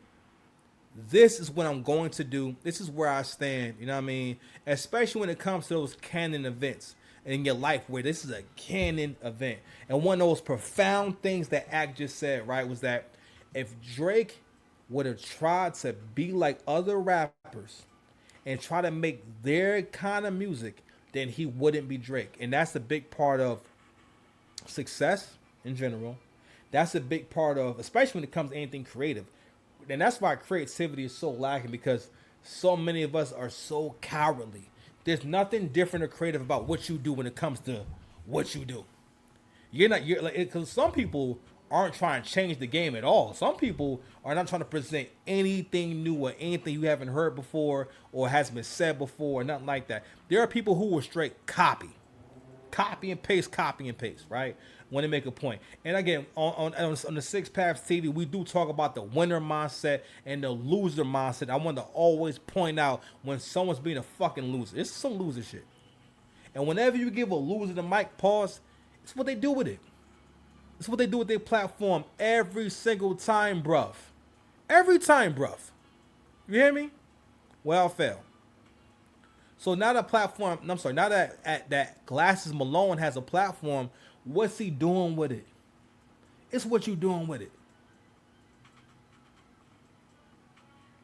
this is what I'm going to do. This is where I stand. You know what I mean? Especially when it comes to those canon events in your life where this is a canon event. And one of those profound things that Act just said, right, was that if Drake would have tried to be like other rappers and try to make their kind of music, then he wouldn't be Drake. And that's a big part of success in general. That's a big part of, especially when it comes to anything creative. And that's why creativity is so lacking, because so many of us are so cowardly. There's nothing different or creative about what you do when it comes to what you do. You're like, because some people aren't trying to change the game at all. Some people are not trying to present anything new or anything you haven't heard before or has been said before or nothing like that. There are people who will straight copy and paste, right? When they make a point. And again, on the Six Paths TV, we do talk about the winner mindset and the loser mindset. I want to always point out when someone's being a fucking loser. It's some loser shit. And whenever you give a loser the mic, pause, it's what they do with it. It's what they do with their platform every single time, bruv. Every time, bruv. You hear me? Well, fail. So now now that Glasses Malone has a platform, what's he doing with it? It's what you doing with it.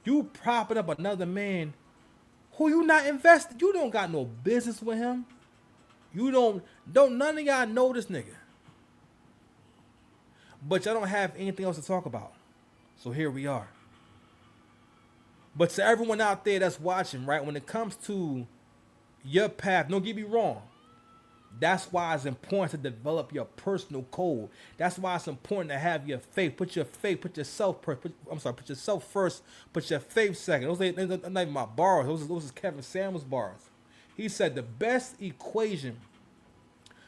You propping up another man who you not invested. You don't got no business with him. You don't none of y'all know this nigga. But y'all don't have anything else to talk about. So here we are. But to everyone out there that's watching, right, when it comes to your path, don't get me wrong. That's why it's important to develop your personal code. That's why it's important to have your faith. Put yourself first. Put your faith second. Those are not even my bars. Those is Kevin Samuels' bars. He said the best equation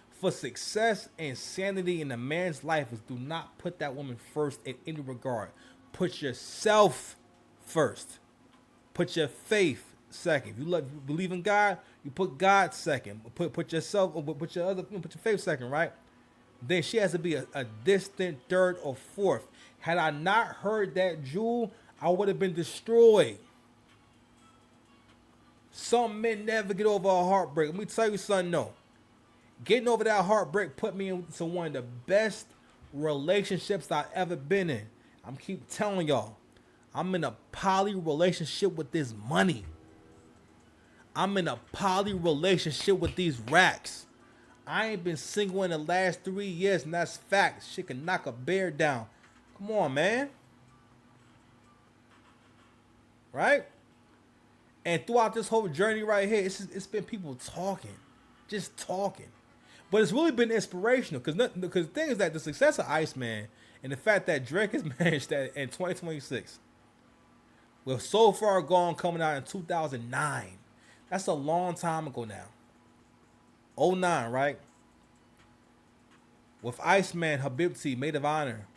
for success and sanity in a man's life is do not put that woman first in any regard. Put yourself first. Put your faith second. If you believe in God, you put God second. Put your faith second, right? Then she has to be a distant third or fourth. Had I not heard that jewel, I would have been destroyed. Some men never get over a heartbreak. Let me tell you something, no. Getting over that heartbreak put me into one of the best relationships I've ever been in. I'm keep telling y'all, I'm in a poly relationship with this money. I'm in a poly relationship with these racks. I ain't been single in the last 3 years, and that's fact. Shit can knock a bear down. Come on, man. Right? And throughout this whole journey right here, it's been people talking. Just talking. But it's really been inspirational because the thing is that the success of Iceman and the fact that Drake has managed that in 2026, with So Far Gone coming out in 2009, that's a long time ago now. '09, right? With Iceman, Habibti, Maid of Honor.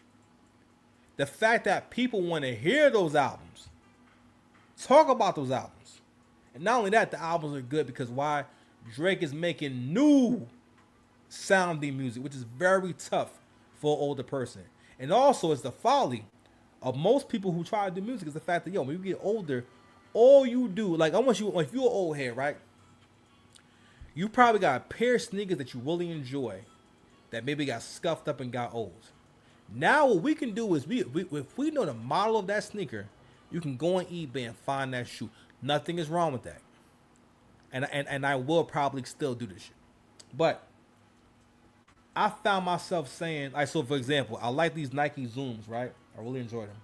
The fact that people want to hear those albums, talk about those albums. And not only that, the albums are good because why? Drake is making new sounding music, which is very tough for an older person. And also, it's the folly of most people who try to do music is the fact that, yo, when you get older, all you do, like, if you're an old head, right? You probably got a pair of sneakers that you really enjoy that maybe got scuffed up and got old. Now what we can do is if we know the model of that sneaker, you can go on eBay and find that shoe. Nothing is wrong with that. And I will probably still do this shit. But I found myself saying, like, so for example, I like these Nike Zooms, right? I really enjoy them.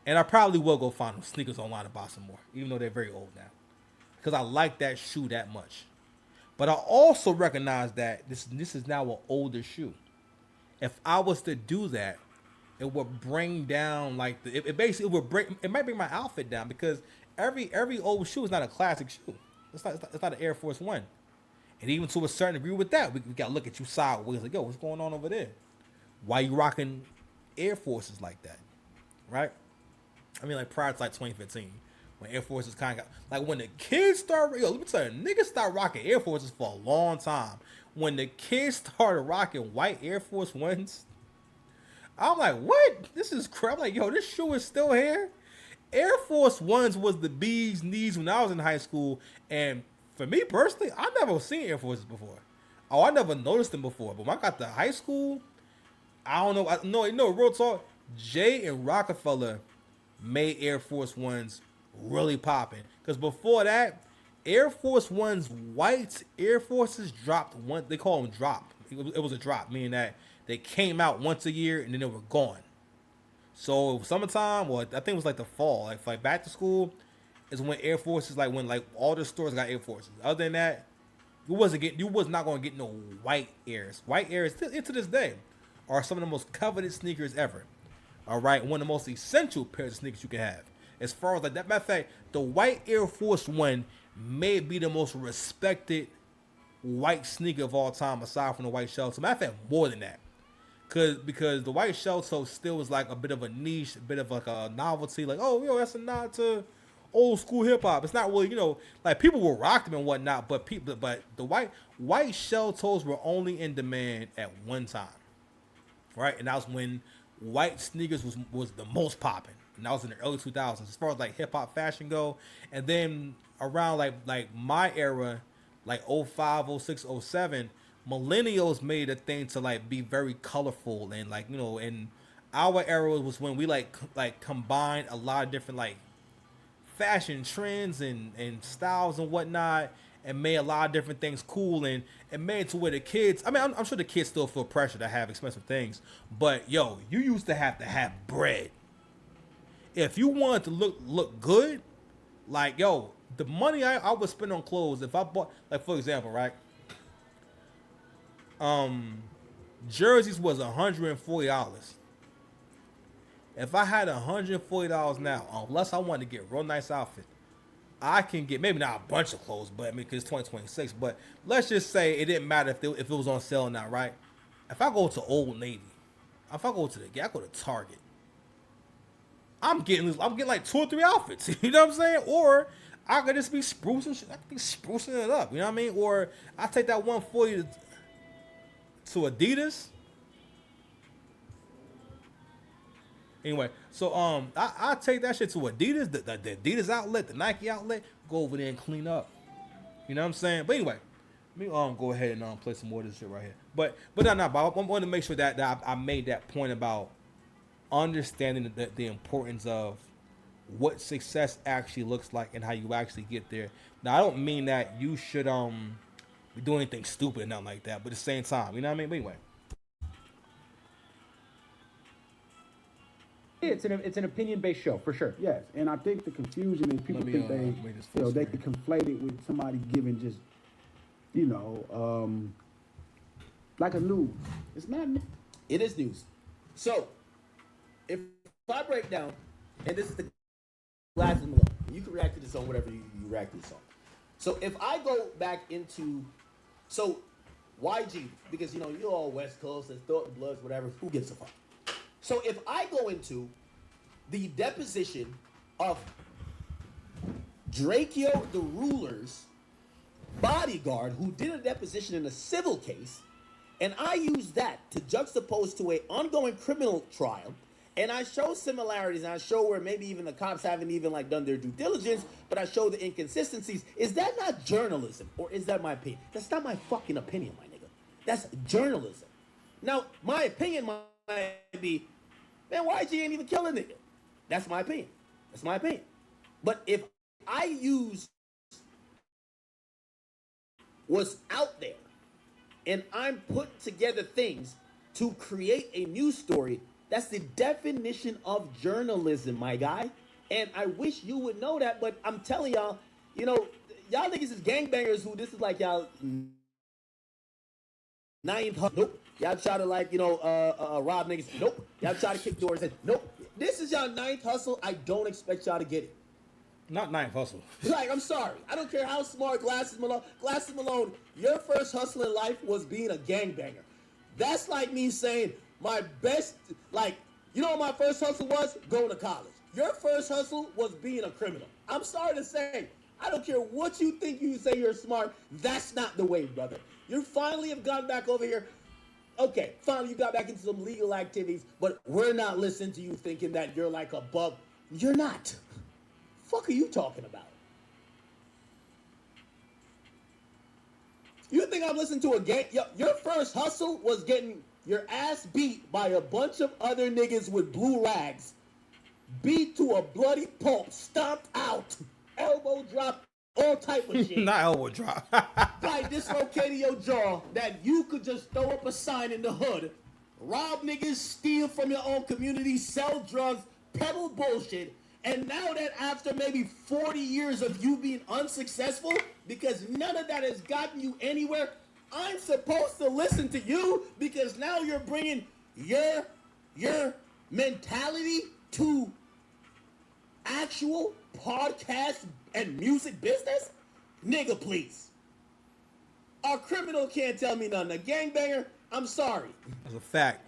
And I probably will go find them sneakers online and buy some more, even though they're very old now. Because I like that shoe that much. But I also recognize that this is now an older shoe. If I was to do that, it would bring down like it might bring my outfit down because every old shoe is not a classic shoe. It's not an Air Force One. And even to a certain degree with that, we gotta look at you sideways like, yo, what's going on over there? Why you rocking Air Forces like that? Right? I mean, like prior to like 2015, when Air Forces kind of got, like when the kids started, yo, let me tell you, niggas started rocking Air Forces for a long time. When the kids started rocking white Air Force Ones, I'm like, what? This is crap. I'm like, yo, this shoe is still here. Air Force Ones was the bee's knees when I was in high school. And for me personally, I never seen Air Forces before. Oh, I never noticed them before. But when I got to high school, I don't know. No, real talk. Jay and Rockefeller made Air Force Ones really popping. Because before that, Air Force Ones, white Air Forces dropped one. They call them drop. It was a drop, meaning that they came out once a year and then they were gone. So summertime, well, I think it was like the fall, like back to school, is when Air Forces, like when like all the stores got Air Forces. Other than that, you was not going to get no white Airs. White Airs to this day are some of the most coveted sneakers ever. All right, one of the most essential pairs of sneakers you can have. As far as like that, matter of fact, the white Air Force One may be the most respected white sneaker of all time, aside from the white shell toe. Matter of fact, more than that. Because the white shell toe still was like a bit of a niche, a bit of like a novelty, like, oh, yo, that's a nod to old school hip hop. It's not really, like people will rock them and whatnot, but the white shell toes were only in demand at one time, right? And that was when white sneakers was the most popping, and that was in the early 2000s as far as like hip hop fashion go. And then around like my era, like 05, 06, 07. Millennials made a thing to like be very colorful and like, and our era was when we like combined a lot of different like fashion trends and styles and whatnot and made a lot of different things cool and made it to where the kids, I mean, I'm sure the kids still feel pressure to have expensive things, but yo, you used to have bread. If you wanted to look good, like, yo, the money I would spend on clothes, if I bought, like, for example, right? Jerseys was $140. If I had $140 now, unless I wanted to get a real nice outfit, I can get maybe not a bunch of clothes, but I mean, because it's 2026. But let's just say it didn't matter if it was on sale or not, right? If I go to Old Navy, if I go to I go to Target, I'm getting like 2 or 3 outfits. You know what I'm saying? Or I could just be sprucing it up. You know what I mean? Or I take that 140 to Adidas. Anyway, so I take that shit to Adidas, the Adidas outlet, the Nike outlet, go over there and clean up. You know what I'm saying? But anyway, let me go ahead and play some more of this shit right here. But I want to make sure that I made that point about understanding the importance of what success actually looks like and how you actually get there. Now I don't mean that you should do anything stupid and nothing like that, but at the same time, you know what I mean? But anyway. It's an opinion-based show for sure. Yes, and I think the confusion is people Let me, think make this they, full they screen. can conflate it with somebody giving just, like a news. It's not. It is news. So, if I break down, and this is the Glasses Malone, you can react to this on whatever you react to this on. So, if I go back into, YG, because you're all West Coast, it's Thornton Bloods, whatever. Who gives a fuck? So, if I go into the deposition of Drakeo the Ruler's bodyguard, who did a deposition in a civil case, and I use that to juxtapose to an ongoing criminal trial, and I show similarities, and I show where maybe even the cops haven't even done their due diligence, but I show the inconsistencies. Is that not journalism, or is that my opinion? That's not my fucking opinion, my nigga. That's journalism. Now, my opinion might be, man, YG ain't even kill a nigga. That's my opinion. That's my opinion. But if I use what's out there, and I'm putting together things to create a news story, that's the definition of journalism, my guy. And I wish you would know that, but I'm telling y'all, y'all niggas is gangbangers who this is like y'all ninth. Nope. Y'all try to rob niggas. Nope. Y'all try to kick doors in. Nope. This is y'all ninth hustle. I don't expect y'all to get it. Not ninth hustle. I'm sorry. I don't care how smart Glasses Malone, your first hustle in life was being a gangbanger. That's like me saying my best, what my first hustle was? Going to college. Your first hustle was being a criminal. I'm sorry to say, I don't care what you think you say you're smart. That's not the way, brother. You finally have gone back over here. Okay, finally you got back into some legal activities, but we're not listening to you thinking that you're above. You're not. Fuck are you talking about? You think I'm listening to a gang? Your first hustle was getting your ass beat by a bunch of other niggas with blue rags, beat to a bloody pulp, stomped out, elbow drop, all type of shit. Not elbow drop. By dislocating your jaw that you could just throw up a sign in the hood, rob niggas, steal from your own community, sell drugs, peddle bullshit. And now that after maybe 40 years of you being unsuccessful, because none of that has gotten you anywhere, I'm supposed to listen to you because now you're bringing your mentality to actual podcast and music business? Nigga, please. A criminal can't tell me nothing. A gangbanger, I'm sorry. That's a fact.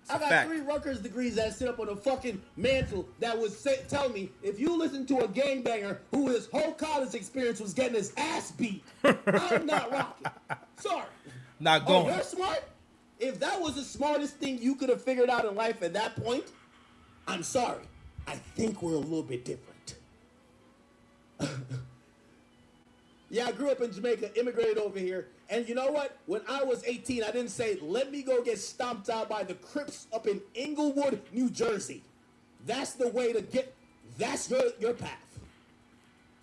I got 3 Rutgers degrees that sit up on a fucking mantle that would tell me if you listen to a gangbanger who his whole college experience was getting his ass beat, I'm not rocking. Sorry. Not going. Oh, you're smart? If that was the smartest thing you could have figured out in life at that point, I'm sorry. I think we're a little bit different. Yeah, I grew up in Jamaica, immigrated over here, and you know what? When I was 18, I didn't say, let me go get stomped out by the Crips up in Inglewood, New Jersey. That's the way to get, that's your path.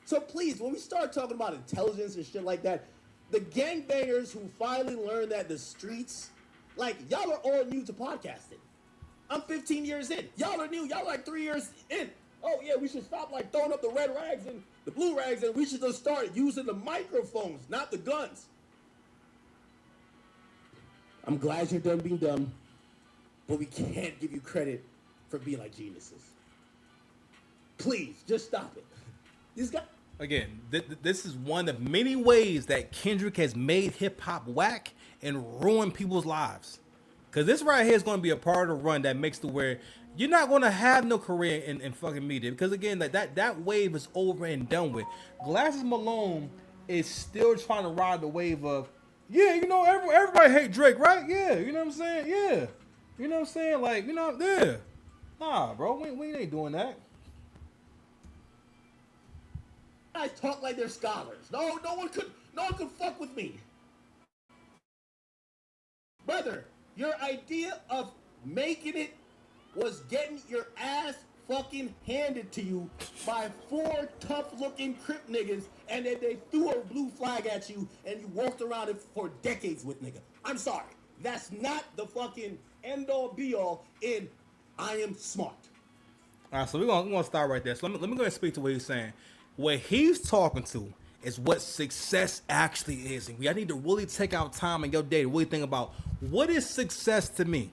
So please, when we start talking about intelligence and shit like that, the gangbangers who finally learned that the streets, y'all are all new to podcasting. I'm 15 years in. Y'all are new. Y'all are 3 years in. Oh, yeah, we should stop throwing up the red rags and the blue rags, and we should just start using the microphones, not the guns. I'm glad you're done being dumb, but we can't give you credit for being like geniuses. Please, just stop it. These guys. Again, this is one of many ways that Kendrick has made hip-hop whack and ruined people's lives. Because this right here is going to be a part of the run that makes to where you're not going to have no career in fucking media. Because again, that wave is over and done with. Glasses Malone is still trying to ride the wave of, yeah, everybody hate Drake, right? Yeah, you know what I'm saying? Yeah. You know what I'm saying? Yeah. Nah, bro, we ain't doing that. Guys talk like they're scholars. No one could fuck with me. Brother, your idea of making it was getting your ass fucking handed to you by 4 tough-looking Crip niggas, and then they threw a blue flag at you, and you walked around it for decades with, nigga. I'm sorry. That's not the fucking end-all, be-all in I am smart. All right, so we're gonna start right there. So let me go ahead and speak to what he's saying. What he's talking to is what success actually is. And I need to really take out time in your day to really think about, what is success to me?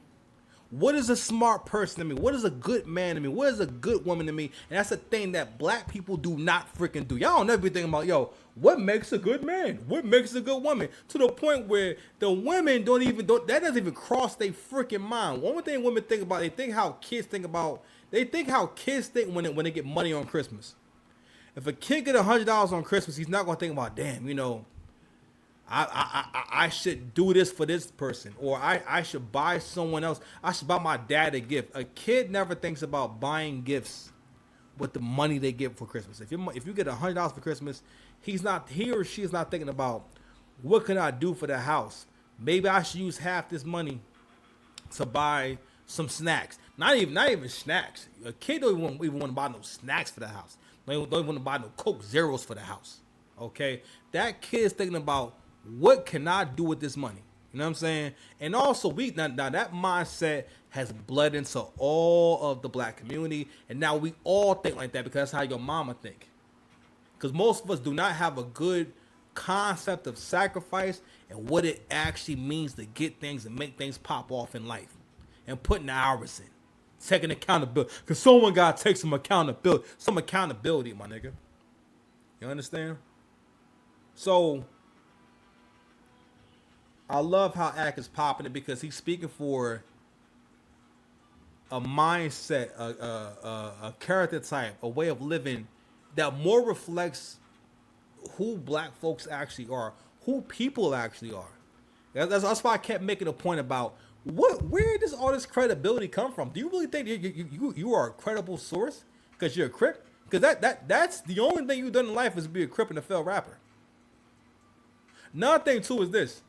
What is a smart person to me? What is a good man to me? What is a good woman to me? And that's the thing that black people do not freaking do. Y'all don't never be thinking about, yo, what makes a good man? What makes a good woman? To the point where the women that doesn't even cross their freaking mind. One thing women think about, they think how kids think when they get money on Christmas. If a kid get $100 on Christmas, he's not gonna think about, damn, you know, I should do this for this person, or I should buy someone else. I should buy my dad a gift. A kid never thinks about buying gifts with the money they get for Christmas. If you get $100 for Christmas, he or she is not thinking about, what can I do for the house? Maybe I should use half this money to buy some snacks. Not even snacks. A kid don't even want to buy no snacks for the house. They don't even want to buy no Coke Zeros for the house. Okay, that kid's thinking about, what can I do with this money? You know what I'm saying? And also, now that mindset has bled into all of the black community, and now we all think like that because that's how your mama think. Because most of us do not have a good concept of sacrifice and what it actually means to get things and make things pop off in life, and putting the hours in, taking accountability. Because someone got to take some accountability, my nigga. You understand? So I love how Ak is popping it, because he's speaking for a mindset, a character type, a way of living that more reflects who black folks actually are, who people actually are. That's why I kept making a point about, where does all this credibility come from? Do you really think you are a credible source because you're a Crip? Because that's the only thing you've done in life is be a Crip and a failed rapper. Another thing too is this.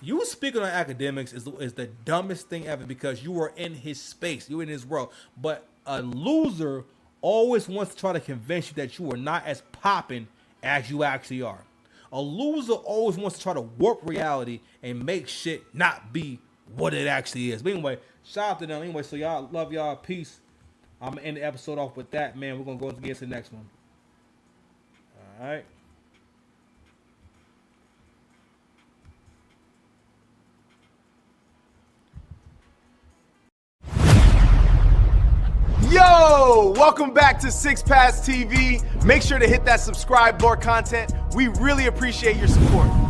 You speaking on academics is the dumbest thing ever, because you are in his space. You're in his world. But a loser always wants to try to convince you that you are not as popping as you actually are. A loser always wants to try to warp reality and make shit not be what it actually is. But anyway, shout out to them. Anyway, so y'all, love y'all. Peace. I'm going to end the episode off with that, man. We're going to go against the next one. All right. Yo, welcome back to Six Pass TV. Make sure to hit that subscribe, more content. We really appreciate your support.